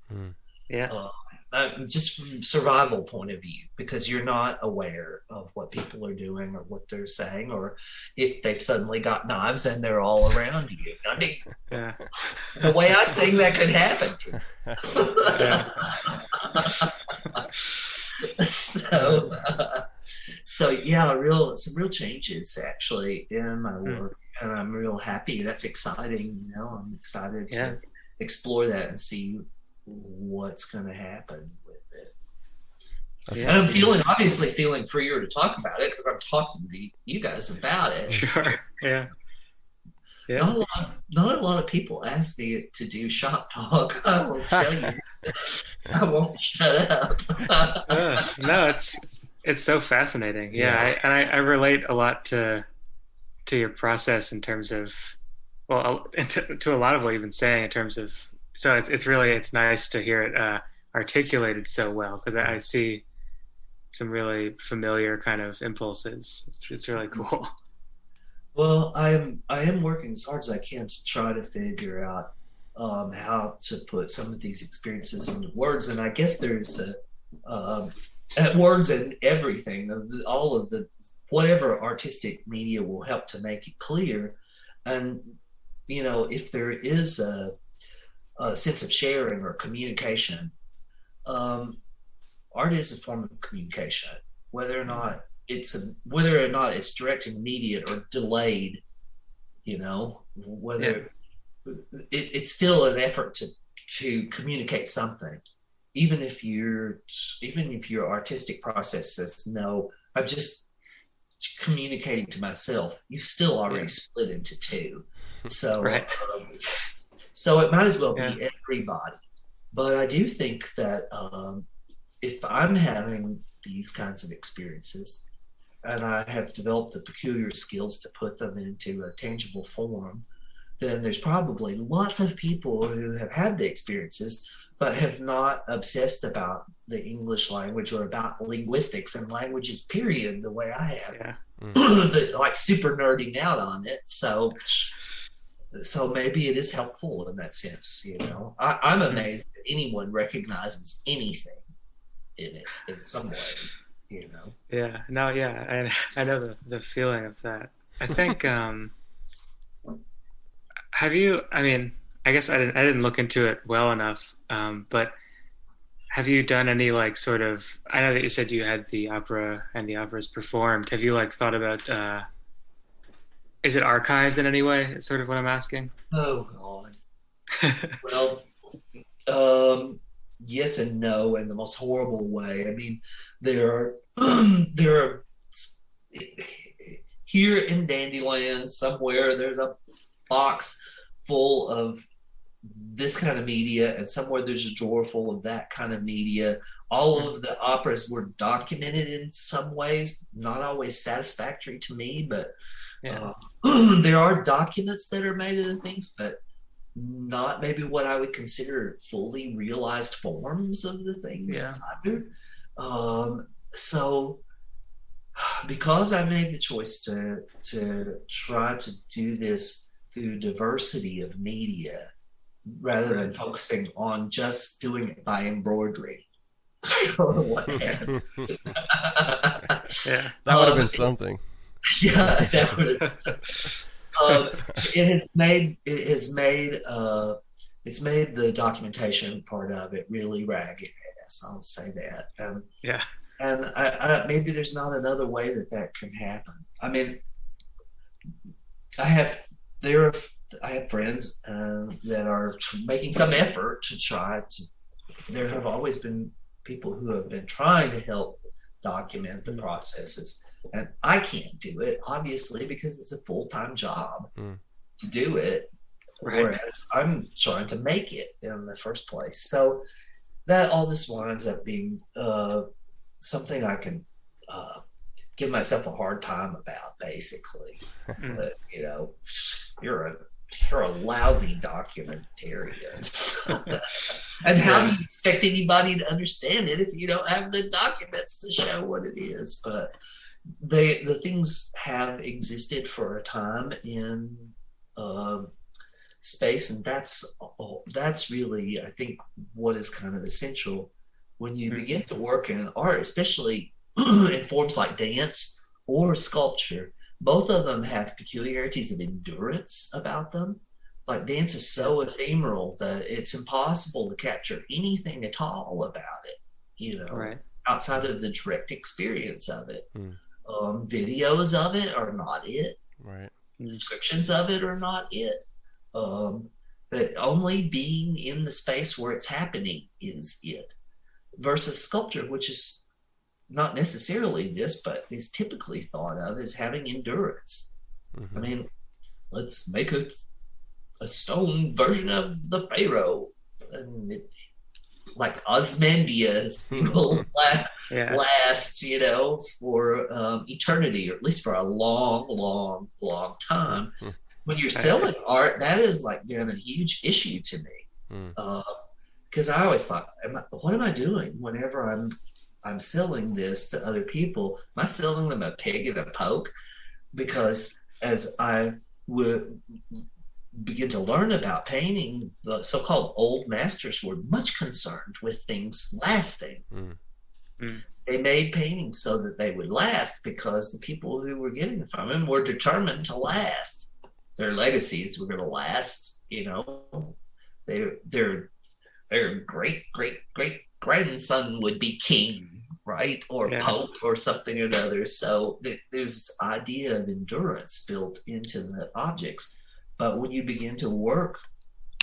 Just from survival point of view, because you're not aware of what people are doing or what they're saying, or if they've suddenly got knives and they're all around you. I mean, the way I sing, that could happen to you. So yeah, some real changes actually in my work, and I'm real happy. That's exciting. I'm excited to explore that and see what's going to happen with it. And I'm obviously feeling freer to talk about it because I'm talking to you guys about it. Sure. Yeah. Not a lot of people ask me to do shop talk. I will tell you, I won't shut up. No, it's so fascinating. Yeah. I relate a lot to your process in terms of, well, to a lot of what you've been saying in terms of. So it's nice to hear it articulated so well, because I see some really familiar kind of impulses. It's really cool. Well, I am working as hard as I can to try to figure out how to put some of these experiences into words, and I guess there's words and everything. All of the whatever artistic media will help to make it clear, and if there is a sense of sharing or communication. Art is a form of communication, whether or not it's direct and immediate or delayed. Whether it's still an effort to communicate something, even if your artistic process says no, I'm just communicating to myself. You've still already split into two, so. So it might as well be everybody. But I do think that if I'm having these kinds of experiences and I have developed the peculiar skills to put them into a tangible form, then there's probably lots of people who have had the experiences but have not obsessed about the English language or about linguistics and languages, period, the way I have. Like super nerding out on it. So maybe it is helpful in that sense, I'm amazed that anyone recognizes anything in it in some ways, Yeah, no, yeah, I know the feeling of that. I think, have you? I mean, I guess I didn't look into it well enough, but have you done any like sort of? I know that you said you had the opera and the operas performed. Have you like thought about? Is it archived in any way? Is sort of what I'm asking. Oh God. Well, yes and no, in the most horrible way. I mean, there are there are here in Dandyland somewhere. There's a box full of this kind of media, and somewhere there's a drawer full of that kind of media. All of the operas were documented in some ways, not always satisfactory to me, but Yeah. there are documents that are made of the things, but not maybe what I would consider fully realized forms of the things Yeah. either. So because I made the choice to try to do this through diversity of media rather than focusing on just doing it by embroidery or what have you. Yeah. That would have been something. Yeah, that would have. It's made the documentation part of it really ragged ass. I'll say that. Yeah. And I maybe there's not another way that can happen. I mean, I have friends that are making some effort to try to. There have always been people who have been trying to help document the processes. And I can't do it, obviously, because it's a full-time job to do it, Right. whereas I'm trying to make it in the first place. So that all just winds up being something I can give myself a hard time about, basically. But, you're a lousy documentarian. And how do you expect anybody to understand it if you don't have the documents to show what it is? But the things have existed for a time in space, and that's really, I think, what is kind of essential when you begin to work in art, especially in forms like dance or sculpture. Both of them have peculiarities of endurance about them. Like dance is so ephemeral that it's impossible to capture anything at all about it, Right. outside of the direct experience of it. Videos of it are not it. Right. Descriptions of it are not it. But only being in the space where it's happening is it. Versus sculpture, which is not necessarily this, but is typically thought of as having endurance. I mean, let's make a stone version of the Pharaoh, and like Osmandius will last, for eternity, or at least for a long, long, long time. When you're selling art, that is like been a huge issue to me, because I always thought, what am I doing whenever I'm selling this to other people? Am I selling them a pig and a poke? Because as I would begin to learn about painting, the so-called old masters were much concerned with things lasting. They made paintings so that they would last because the people who were getting it from them were determined to last. Their legacies were going to last. Their great grandson would be king, right, or pope or something or another. So there's this idea of endurance built into the objects. But when you begin to work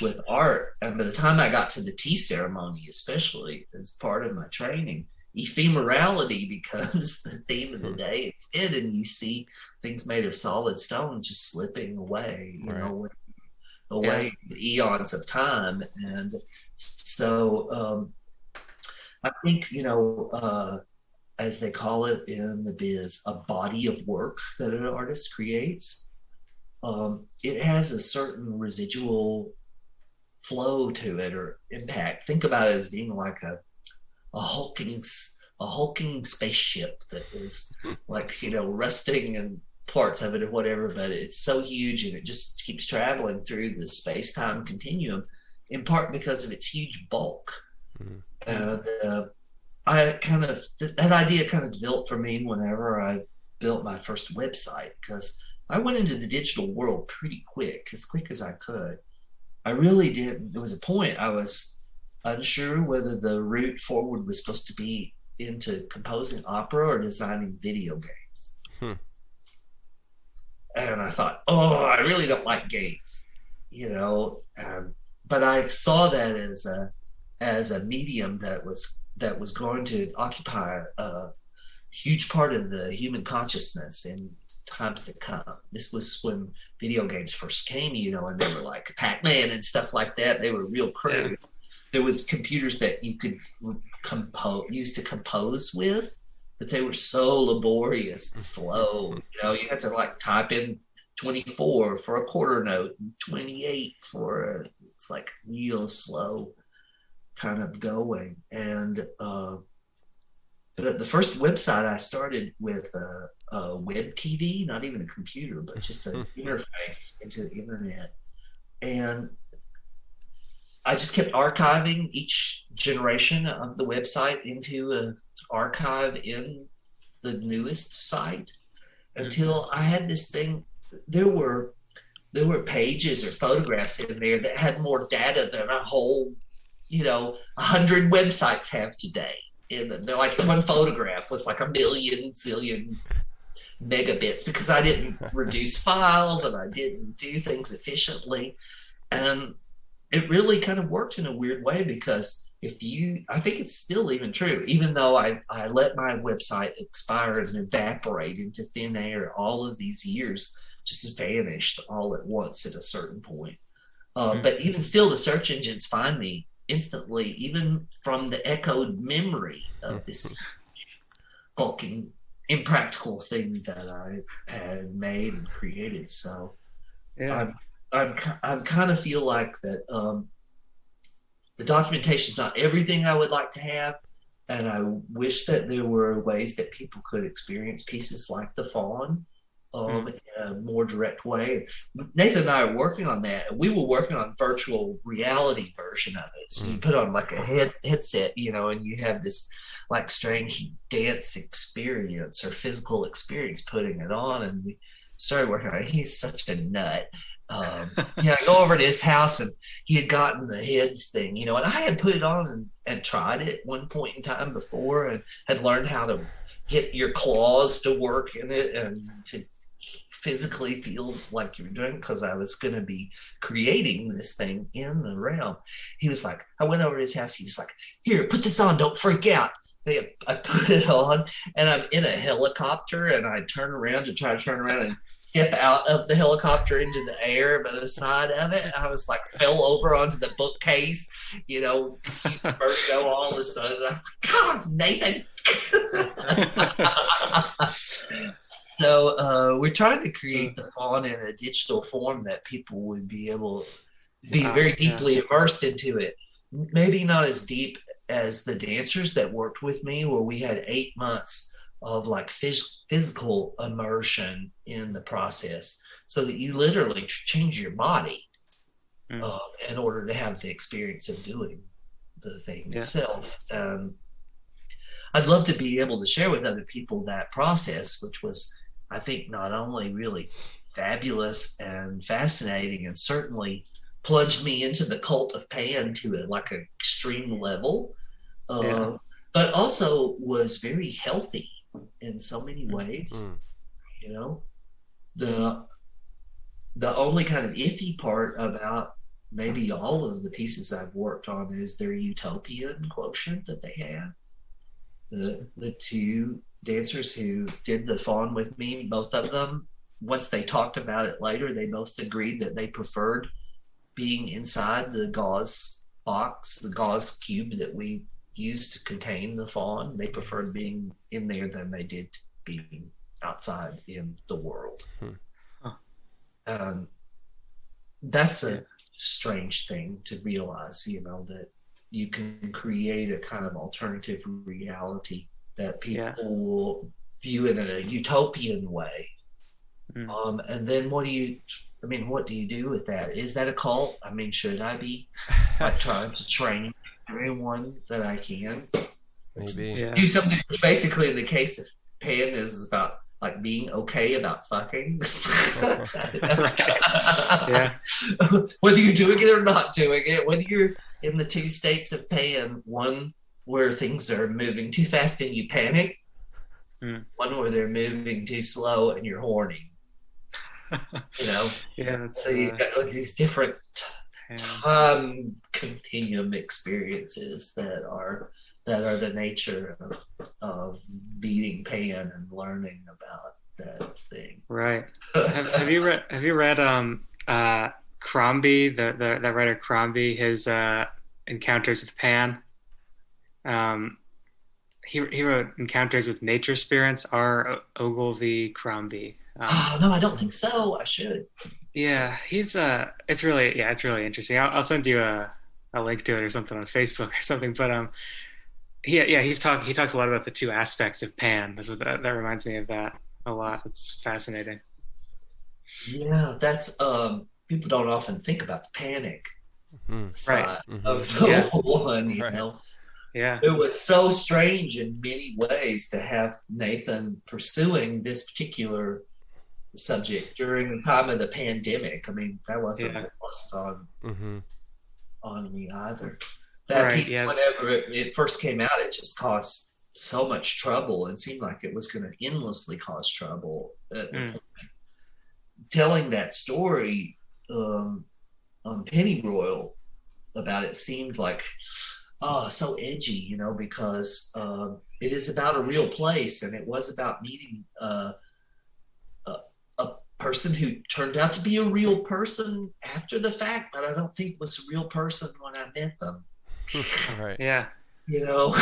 with art, and by the time I got to the tea ceremony, especially as part of my training, ephemerality becomes the theme of the day instead, and you see things made of solid stone just slipping away, away eons of time. And so I think, as they call it in the biz, a body of work that an artist creates, it has a certain residual flow to it or impact. Think about it as being like a hulking spaceship that is like, rusting and parts of it or whatever, but it's so huge and it just keeps traveling through the space-time continuum, in part because of its huge bulk. And that idea kind of developed for me whenever I built my first website, because I went into the digital world pretty quick, as quick as I could. I really did. There was a point I was unsure whether the route forward was supposed to be into composing opera or designing video games. And I thought, oh, I really don't like games, you know. But I saw that as a medium that was going to occupy a huge part of the human consciousness in times to come. This was when video games first came, you know, and they were like Pac-Man and stuff like that. They were real crude. Yeah. There was computers that you could use to compose with, but they were so laborious and slow. You know, you had to like type in 24 for a quarter note and 28 for it's like real slow kind of going. And but the first website I started with a web TV, not even a computer, but just an interface into the internet. And I just kept archiving each generation of the website into an archive in the newest site until I had this thing. There were pages or photographs in there that had more data than a whole, 100 websites have today. In them. They're like one photograph was like a million zillion megabits because I didn't reduce files and I didn't do things efficiently. And it really kind of worked in a weird way because I think it's still even true, even though I let my website expire and evaporate into thin air, all of these years just vanished all at once at a certain point. But even still, the search engines find me instantly, even from the echoed memory of this bulking, impractical thing that I had made and created. So yeah. I kind of feel like that the documentation is not everything I would like to have, and I wish that there were ways that people could experience pieces like the Fawn in a more direct way. Nathan and I are working on that. We were working on virtual reality version of it. So you put on like a headset, and you have this like strange dance experience or physical experience putting it on. And we started working on it. He's such a nut. I go over to his house and he had gotten the heads thing, and I had put it on and tried it one point in time before and had learned how to get your claws to work in it and to physically feel like you're doing, because I was going to be creating this thing in the realm. He was like, I went over to his house. He was like, here, put this on. Don't freak out. I put it on and I'm in a helicopter and I turn around to try to turn around and step out of the helicopter into the air by the side of it. I was like, fell over onto the bookcase, vertigo all of a sudden. I'm like, God, Nathan. So we're trying to create the Fawn in a digital form that people would be able to be very deeply immersed into it. Maybe not as deep as the dancers that worked with me, where we had 8 months of like physical immersion in the process, so that you literally change your body in order to have the experience of doing the thing itself. I'd love to be able to share with other people that process, which was, I think, not only really fabulous and fascinating and certainly plunged me into the cult of Pan to an extreme level, but also was very healthy in so many ways. The only kind of iffy part about maybe all of the pieces I've worked on is their utopian quotient that they have. The two dancers who did the Fawn with me, both of them, once they talked about it later, they both agreed that they preferred being inside the gauze box, the gauze cube that we used to contain the Fawn. They preferred being in there than they did being outside in the world. That's a strange thing to realize, that you can create a kind of alternative reality that people will view it in a utopian way. And then what do you do with that? Is that a cult? Should I be trying to train everyone that I can? Maybe. Do something which basically in the case of Pan is about like being okay about fucking. Whether you're doing it or not doing it, whether you're in the two states of pain, one where things are moving too fast and you panic, one where they're moving too slow and you're horny. You know? Yeah. So you got like these different time continuum experiences that are the nature of beating pain and learning about that thing. Right. have you read Crombie, the writer Crombie, his Encounters with Pan? He wrote Encounters with Nature Spirits, R. Ogilvy Crombie. No, I don't think so. I should. Yeah, it's really interesting. I'll send you a link to it or something on Facebook or something. But he talks a lot about the two aspects of Pan. That's what that reminds me of that a lot. It's fascinating. Yeah, that's people don't often think about the panic side of the one, you know. Yeah. It was so strange in many ways to have Nathan pursuing this particular subject during the time of the pandemic. I mean, that wasn't lost on me either. Whenever it first came out, it just caused so much trouble and seemed like it was going to endlessly cause trouble. Telling that story on Pennyroyal about it seemed like, so edgy, you know, because it is about a real place, and it was about meeting a person who turned out to be a real person after the fact, but I don't think was a real person when I met them. Right. Yeah. You know,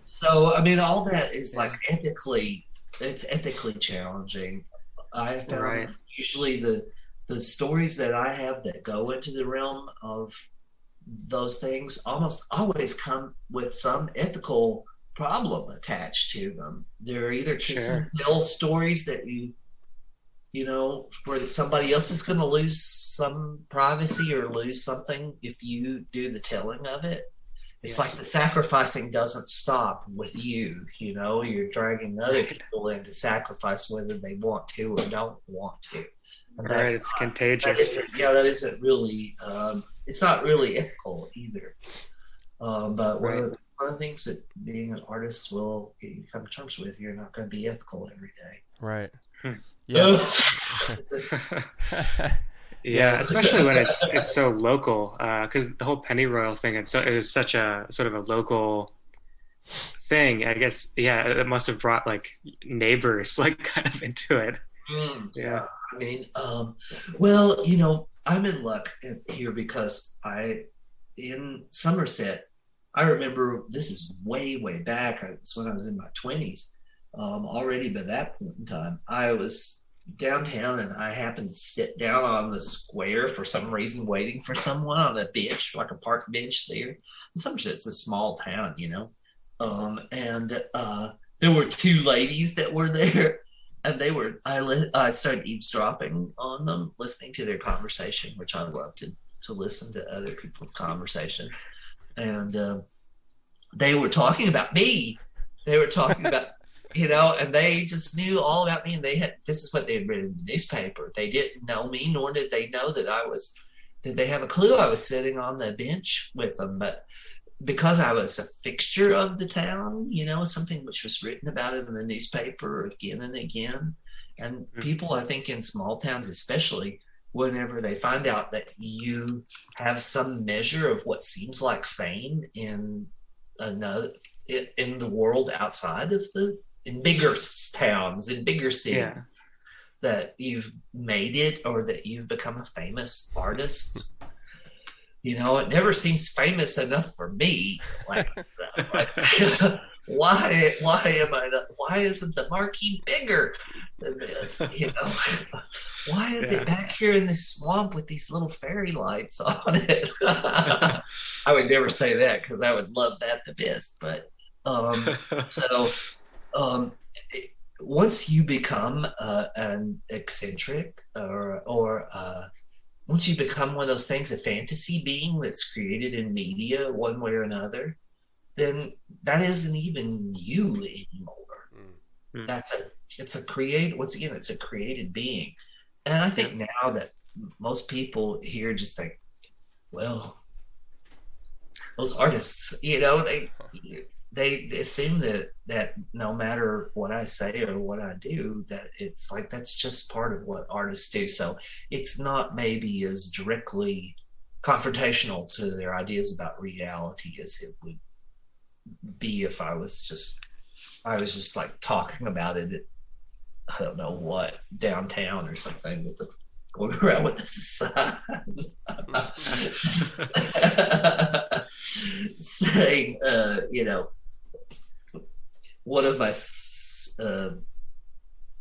so I mean, all that is like it's ethically challenging. I found usually the stories that I have that go into the realm of those things almost always come with some ethical problem attached to them. They're either kiss and tell stories that you know, where somebody else is going to lose some privacy or lose something if you do the telling of it. It's like the sacrificing doesn't stop with you, you know, you're dragging other people into sacrifice whether they want to or don't want to. And it's contagious. That isn't really, it's not really ethical either. But one of the things that being an artist will get you come to terms with, you're not going to be ethical every day. Right. Yeah. Yeah, especially when it's so local, because the whole pennyroyal thing, it was such a sort of a local thing. I guess, it must have brought like neighbors like kind of into it. Yeah, I mean, well, you know, I'm in luck here because in Somerset, I remember this is way back. It's when I was in my 20s. Already by that point in time, I was downtown and I happened to sit down on the square for some reason, waiting for someone on a bench, like a park bench there. And Somerset's a small town, you know. And there were two ladies that were there, and I started eavesdropping on them, listening to their conversation, which I love to listen to other people's conversations. And they were talking about me. They were talking about you know, and they just knew all about me, and this is what they had read in the newspaper. They didn't know me, nor did they know that did they have a clue I was sitting on the bench with them. But because I was a fixture of the town, you know, something which was written about it in the newspaper again and again. And people, I think in small towns especially, whenever they find out that you have some measure of what seems like fame in the world outside of in bigger towns, in bigger cities, that you've made it or that you've become a famous artist. You know, it never seems famous enough for me. Like why isn't the marquee bigger than this? You know, why is it back here in this swamp with these little fairy lights on it? I would never say that because I would love that the best. But once you become an eccentric or once you become one of those things, a fantasy being that's created in media one way or another, then that isn't even you anymore. It's a created being. And I think now that most people here just think, well, those artists, they assume that no matter what I say or what I do, that it's like that's just part of what artists do. So it's not maybe as directly confrontational to their ideas about reality as it would be if I was just like talking about it at, I don't know what, downtown or something with the going around with the sign saying, one of my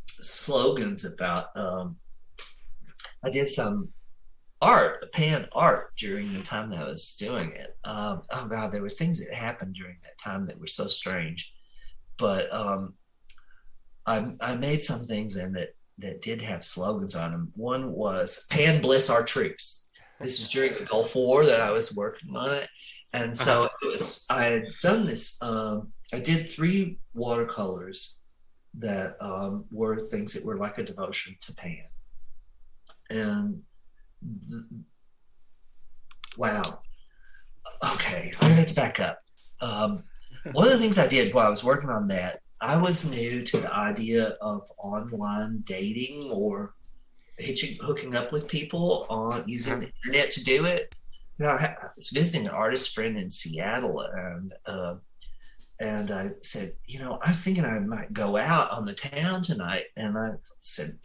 slogans about, I did some pan art during the time that I was doing it. Oh God, there were things that happened during that time that were so strange. But I made some things in that did have slogans on them. One was "Pan bless our troops." This was during the Gulf War that I was working on it, and so I had done this. I did 3 watercolors that were things that were like a devotion to Pan, and wow. Okay, let's back up. One of the things I did while I was working on that, I was new to the idea of online dating or hooking up with people on using the internet to do it. I was visiting an artist friend in Seattle, and I said, I was thinking I might go out on the town tonight, and I said,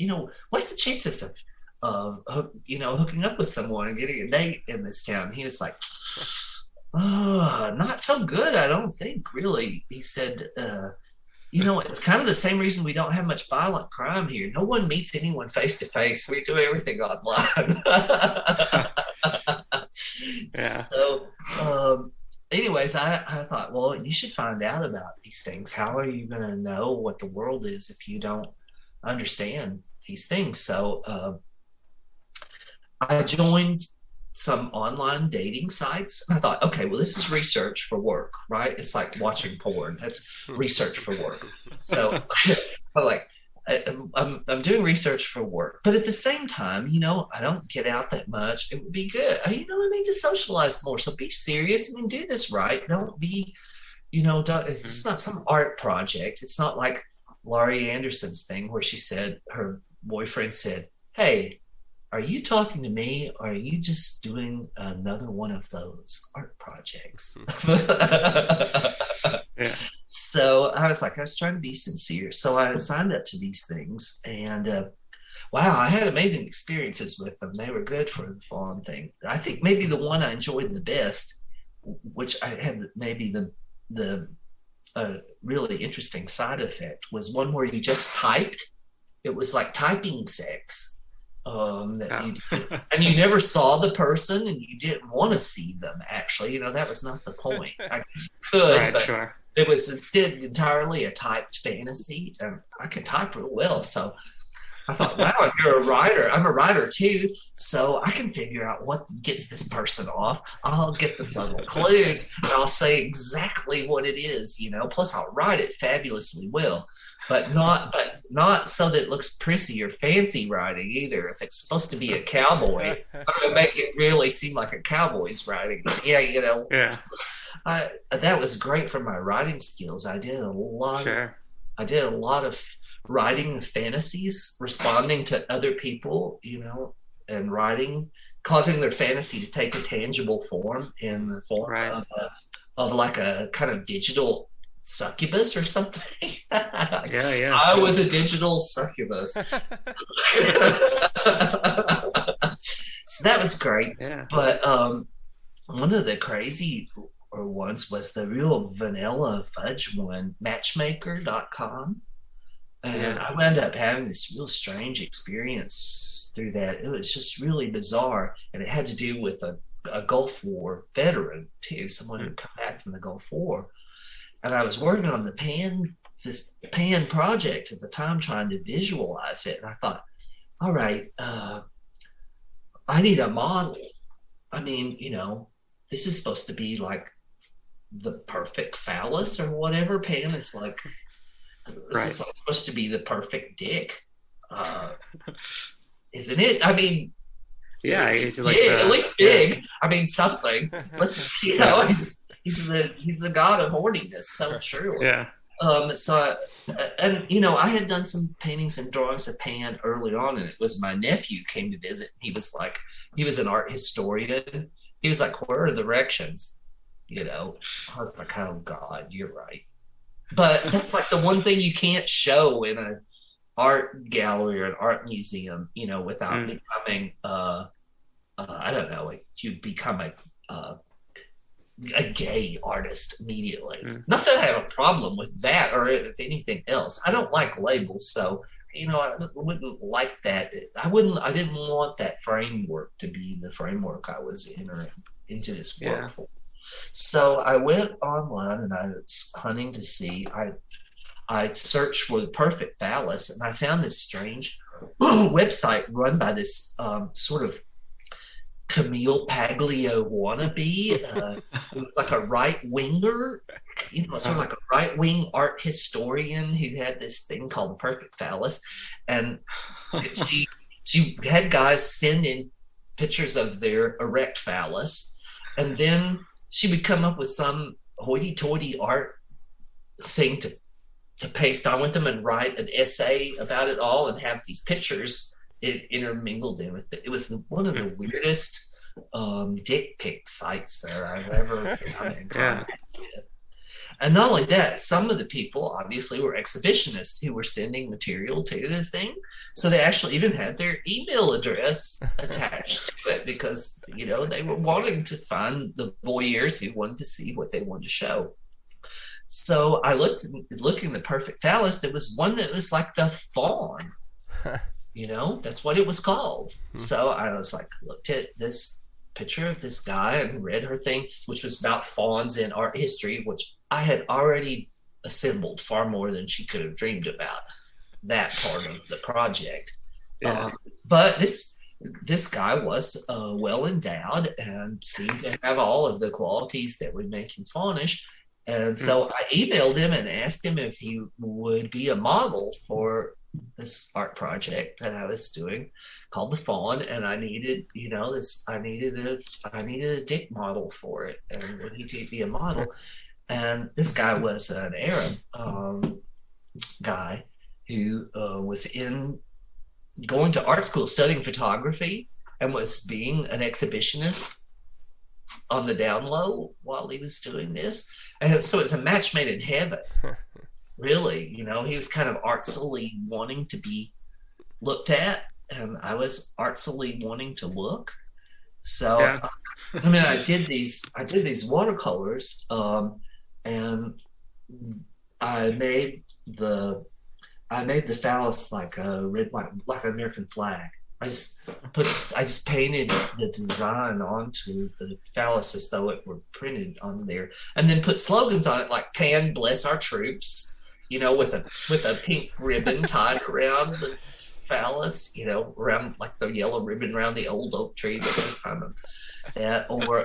what's the chances of hooking up with someone and getting a date in this town? He was like, not so good, I don't think, really. He said, it's kind of the same reason we don't have much violent crime here. No one meets anyone face to face. We do everything online. Yeah. So, anyways, I thought, well, you should find out about these things. How are you going to know what the world is if you don't understand these things? So, I joined some online dating sites. And I thought, okay, well, this is research for work, right? It's like watching porn. That's research for work. So I'm like, I'm doing research for work, but at the same time, I don't get out that much. It would be good. I need to socialize more. So be serious. Do this right. Don't be, it's not some art project. It's not like Laurie Anderson's thing where she said, her boyfriend said, hey, are you talking to me, or are you just doing another one of those art projects? Yeah. So I was trying to be sincere. So I signed up to these things, and wow, I had amazing experiences with them. They were good for the fun thing. I think maybe the one I enjoyed the best, which I had maybe the really interesting side effect, was one where you just typed. It was like typing sex. You did. And you never saw the person, and you didn't want to see them, actually. That was not the point. I guess you could, right, but sure. It was instead entirely a typed fantasy, and I can type real well. So I thought, wow, if you're a writer, I'm a writer too, so I can figure out what gets this person off. I'll get the subtle clues, and I'll say exactly what it is, plus I'll write it fabulously well. But not so that it looks prissy or fancy writing either. If it's supposed to be a cowboy, I'm going to make it really seem like a cowboy's writing. Yeah, Yeah. That was great for my writing skills. I did a lot. Sure. I did a lot of writing fantasies, responding to other people, and writing, causing their fantasy to take a tangible form in the form of like a kind of digital succubus or something. Yeah. I was a digital succubus. So that was great. Yeah. But one of the crazy ones was the real vanilla fudge one, matchmaker.com. And I wound up having this real strange experience through that. It was just really bizarre. And it had to do with a Gulf War veteran too, someone who'd come back from the Gulf War. And I was working on this pan project at the time, trying to visualize it. And I thought, all right, I need a model. This is supposed to be like the perfect phallus or whatever. Pan is like, this is like supposed to be the perfect dick. Isn't it? Yeah, he's like at least big. I mean, something. Let's, he's the god of horniness. So true. Yeah. I had done some paintings and drawings of Pan early on, and it was my nephew came to visit. He was an art historian. He was like, "Where are the directions?" I was like, "Oh God, you're right." But that's like the one thing you can't show in an art gallery or an art museum, without becoming, I don't know, you become a gay artist immediately. Not that I have a problem with that or if anything else. I don't like labels, so I wouldn't like that. I didn't want that framework to be the framework I was entering into this work for. So I went online and I was hunting to see. I searched for the Perfect Phallus, and I found this strange website run by this sort of Camille Paglio wannabe. It was like a right-winger, sort of like a right-wing art historian who had this thing called the Perfect Phallus. And she had guys send in pictures of their erect phallus, and then she would come up with some hoity-toity art thing to paste on with them and write an essay about it all and have these pictures intermingled in with it. It was one of the weirdest dick pic sites that I've ever come in contact with. And not only that, some of the people obviously were exhibitionists who were sending material to the thing. So they actually even had their email address attached to it because, they were wanting to find the voyeurs who wanted to see what they wanted to show. So I looking at the Perfect Phallus, there was one that was like the fawn. That's what it was called. So I was like, looked at this picture of this guy and read her thing, which was about fawns in art history, which I had already assembled far more than she could have dreamed about that part of the project. Yeah. But this guy was well endowed and seemed to have all of the qualities that would make him faunish. And so I emailed him and asked him if he would be a model for this art project that I was doing called the Fawn, and I needed, I needed a dick model for it, and would he be a model? And this guy was an Arab guy who was going to art school studying photography and was being an exhibitionist on the down low while he was doing this. And so it's a match made in heaven. Really, he was kind of artsily wanting to be looked at, and I was artsily wanting to look. So, I did these watercolors, and I made the phallus like a red, like an American flag. I just painted the design onto the phallus as though it were printed on there, and then put slogans on it like "Pan bless our troops," with a pink ribbon tied around the phallus, around like the yellow ribbon around the old oak tree at this time of that, or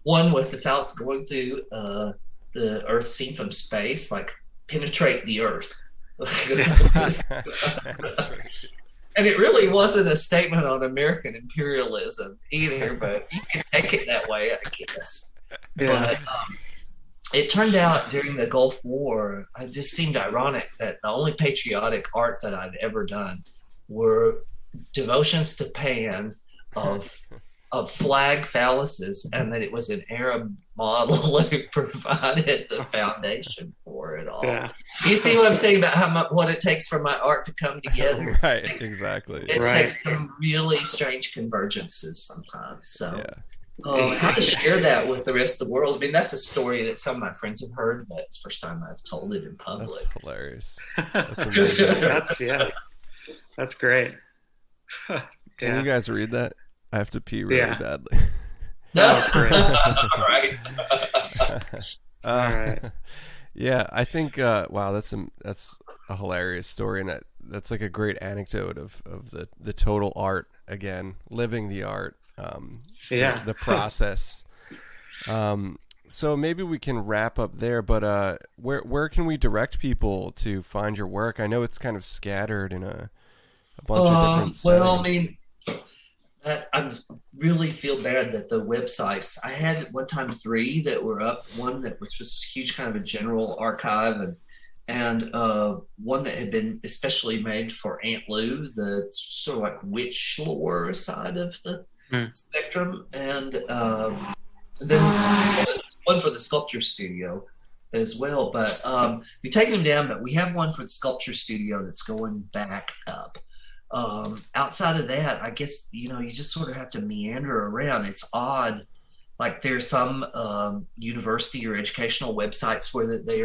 one with the phallus going through the Earth seen from space, like penetrate the Earth. And it really wasn't a statement on American imperialism either, but you can take it that way, I guess. Yeah. But it turned out during the Gulf War, it just seemed ironic that the only patriotic art that I'd ever done were devotions to Pan of flag phalluses, and that it was an Arab model who provided the foundation for it all. Yeah. You see what I'm saying about what it takes for my art to come together? Right, exactly. It takes some really strange convergences sometimes. So how to share that with the rest of the world? I mean, that's a story that some of my friends have heard, but it's the first time I've told it in public. That's hilarious. That's amazing. That's great. Can you guys read that? I have to pee really badly. No, all right. All right. Yeah, I think wow, that's a hilarious story, and that's like a great anecdote of the total art again, living the art, the process. So maybe we can wrap up there, but where can we direct people to find your work? I know it's kind of scattered in a bunch of different settings. Well, I mean, I really feel bad that the websites, I had at one time 3 that were up, one which was huge, kind of a general archive, and one that had been especially made for Aunt Lou, the sort of like witch lore side of the spectrum, and then one for the sculpture studio as well. But we've taken them down, but we have one for the sculpture studio that's going back up. Outside of that, I guess, you just sort of have to meander around. It's odd. Like there's some university or educational websites where they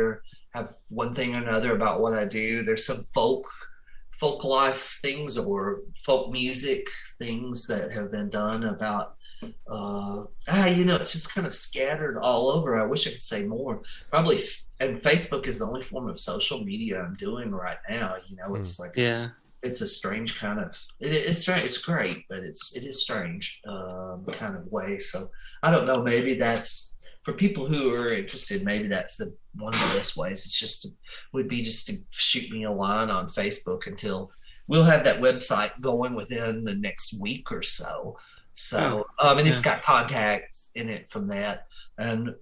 have one thing or another about what I do. There's some folk life things or folk music things that have been done about, it's just kind of scattered all over. I wish I could say more. Probably, and Facebook is the only form of social media I'm doing right now. It's like, it's a strange kind of, it's strange. It's great, but it is strange kind of way. So I don't know, maybe that's, for people who are interested, maybe that's one of the best ways. It's would be just to shoot me a line on Facebook until we'll have that website going within the next week or so. So, it's got contacts in it from that. And,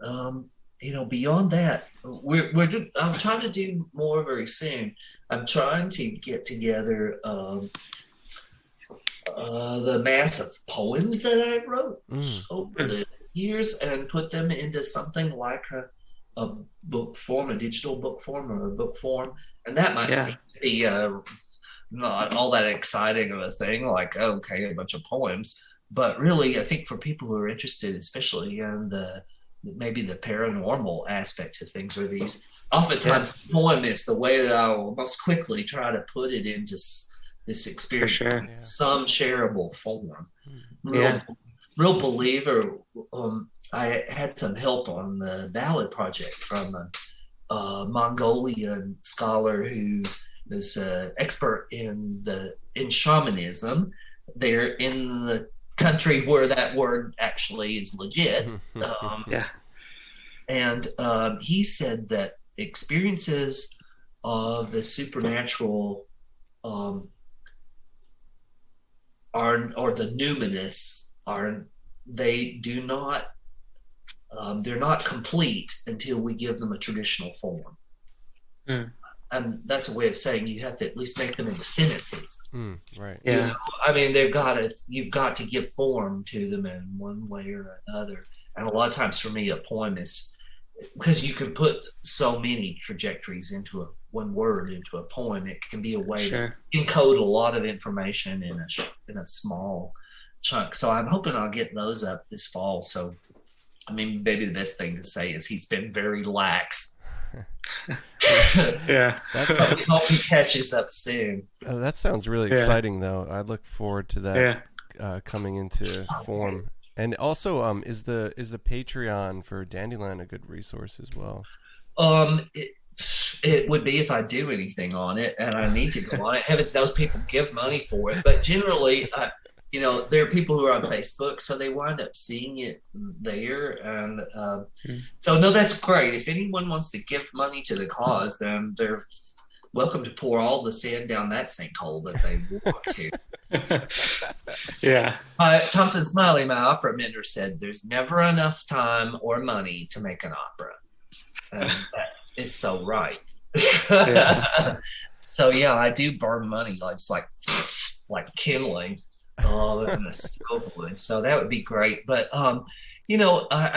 beyond that, I'm trying to do more very soon. I'm trying to get together the mass of poems that I wrote over the years and put them into something like a book form, a digital book form, or a book form. And that might seem to be not all that exciting of a thing, like, okay, a bunch of poems. But really, I think for people who are interested, especially in maybe the paranormal aspect of things, or these, oftentimes the poem is the way that I will most quickly try to put it into this experience in some shareable form. Real believer. I had some help on the ballad project from a Mongolian scholar who is an expert in shamanism. They're in the country where that word actually is legit. And he said that experiences of the supernatural or the numinous they're not complete until we give them a traditional form. And that's a way of saying you have to at least make them into sentences. Right. Yeah. You've got to give form to them in one way or another. And a lot of times for me, a poem is, because you can put so many trajectories into one word into a poem, it can be a way to encode a lot of information in a small chunk. So I'm hoping I'll get those up this fall. So, maybe the best thing to say is he's been very lax. I hope he catches up soon. That sounds really exciting, though. I look forward to that coming into form. And also, is the Patreon for Dandelion a good resource as well? It would be if I do anything on it, and I need to go on it. Heavens knows people give money for it, but generally, there are people who are on Facebook, so they wind up seeing it there. And so, no, that's great. If anyone wants to give money to the cause, then they're welcome to pour all the sand down that sinkhole that they want to. Thompson Smiley, my opera mentor, said there's never enough time or money to make an opera. And that is so right. So, I do burn money. It's like kindling. In the stove wood. So that would be great. But I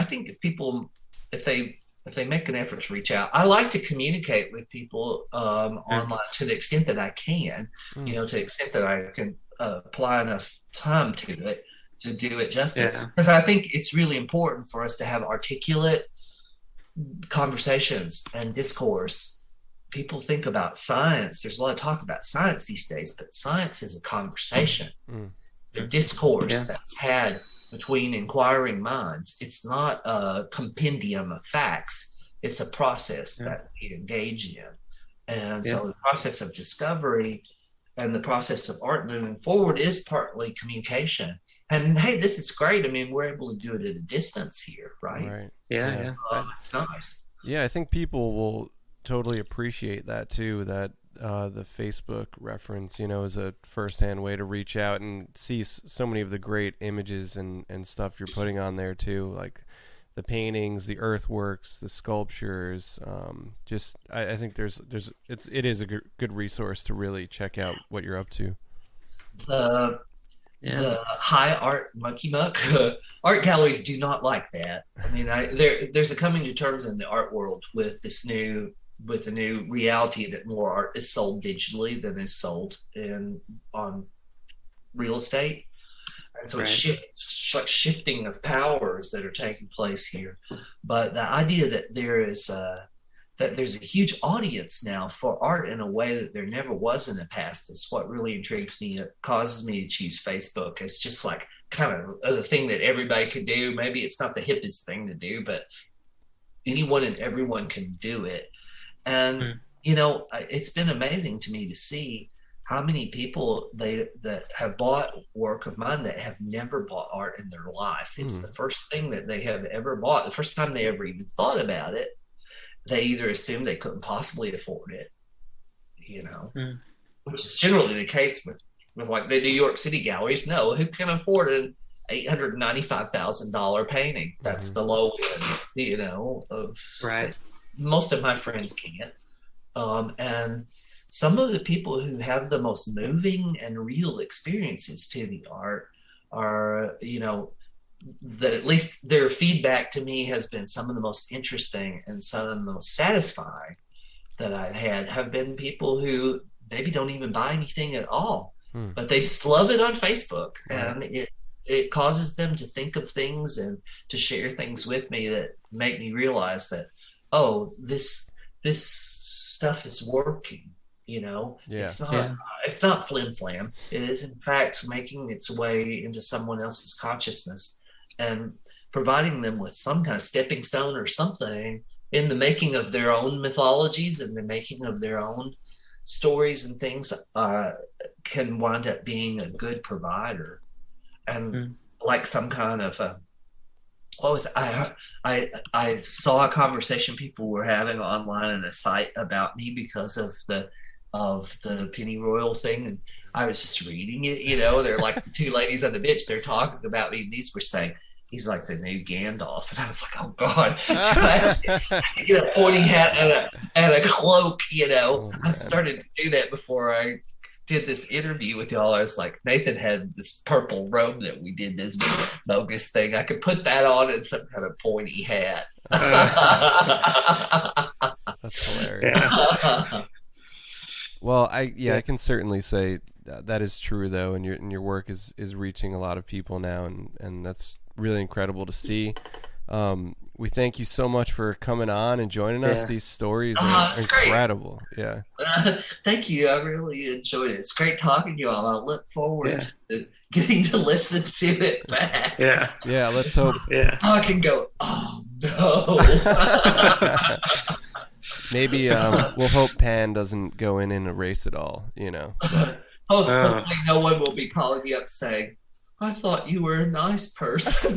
think if they make an effort to reach out, I like to communicate with people online to the extent that I can, to the extent that I can apply enough time to it to do it justice. Because I think it's really important for us to have articulate conversations and discourse. People think about science. There's a lot of talk about science these days, but science is a conversation. The discourse that's had between inquiring minds. It's not a compendium of facts. It's a process that we engage in. And so the process of discovery and the process of art moving forward is partly communication. And hey, this is great. We're able to do it at a distance here, right? Yeah. It's nice. Yeah, I think people will totally appreciate that too, that the Facebook reference, as a first-hand way to reach out and see so many of the great images and stuff you're putting on there too, like the paintings, the earthworks, the sculptures. I think it is a good resource to really check out what you're up to. The high art mucky muck art galleries do not like that. I mean, there's a coming to terms in the art world with the new reality that more art is sold digitally than is sold on real estate. And so it's like shifting of powers that are taking place here. But the idea that there's a huge audience now for art in a way that there never was in the past is what really intrigues me. It causes me to choose Facebook as just like kind of the thing that everybody could do. Maybe it's not the hippest thing to do, but anyone and everyone can do it. And, it's been amazing to me to see how many people that have bought work of mine that have never bought art in their life. It's the first thing that they have ever bought. The first time they ever even thought about it, they either assumed they couldn't possibly afford it, which is generally the case with like the New York City galleries. No, who can afford an $895,000 painting? That's the low end, of right. Most of my friends can't. And some of the people who have the most moving and real experiences to the art are, that at least their feedback to me has been some of the most interesting and some of the most satisfying that I've had have been people who maybe don't even buy anything at all, but they just love it on Facebook. And it causes them to think of things and to share things with me that make me realize that, this stuff is working. It's not flim flam. It is in fact making its way into someone else's consciousness and providing them with some kind of stepping stone or something in the making of their own mythologies and the making of their own stories and things. Can wind up being a good provider and like some kind of I saw a conversation people were having online on a site about me because of the pennyroyal thing, and I was just reading it. They're like the two ladies on the bench. They're talking about me, and these were saying he's like the new Gandalf, and I was like, oh God, a pointy hat and a cloak. I started to do that before I did this interview with y'all. I was like, Nathan had this purple robe that we did this bogus thing. I could put that on and some kind of pointy hat. That's hilarious. Yeah. Well, I can certainly say that is true though, and your work is reaching a lot of people now, and that's really incredible to see. We thank you so much for coming on and joining us. These stories are incredible. Great. Yeah. Thank you. I really enjoyed it. It's great talking to you all. I look forward to getting to listen to it back. Yeah. Yeah. Let's hope. Yeah. I can go, oh no. Maybe we'll hope Pan doesn't go in a race at all, Hopefully no one will be calling me up saying, I thought you were a nice person.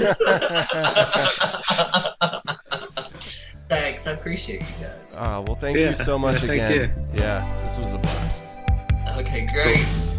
Thanks. I appreciate you guys. Well, thank you so much again. Yeah, this was a blast. Okay, great. Cool.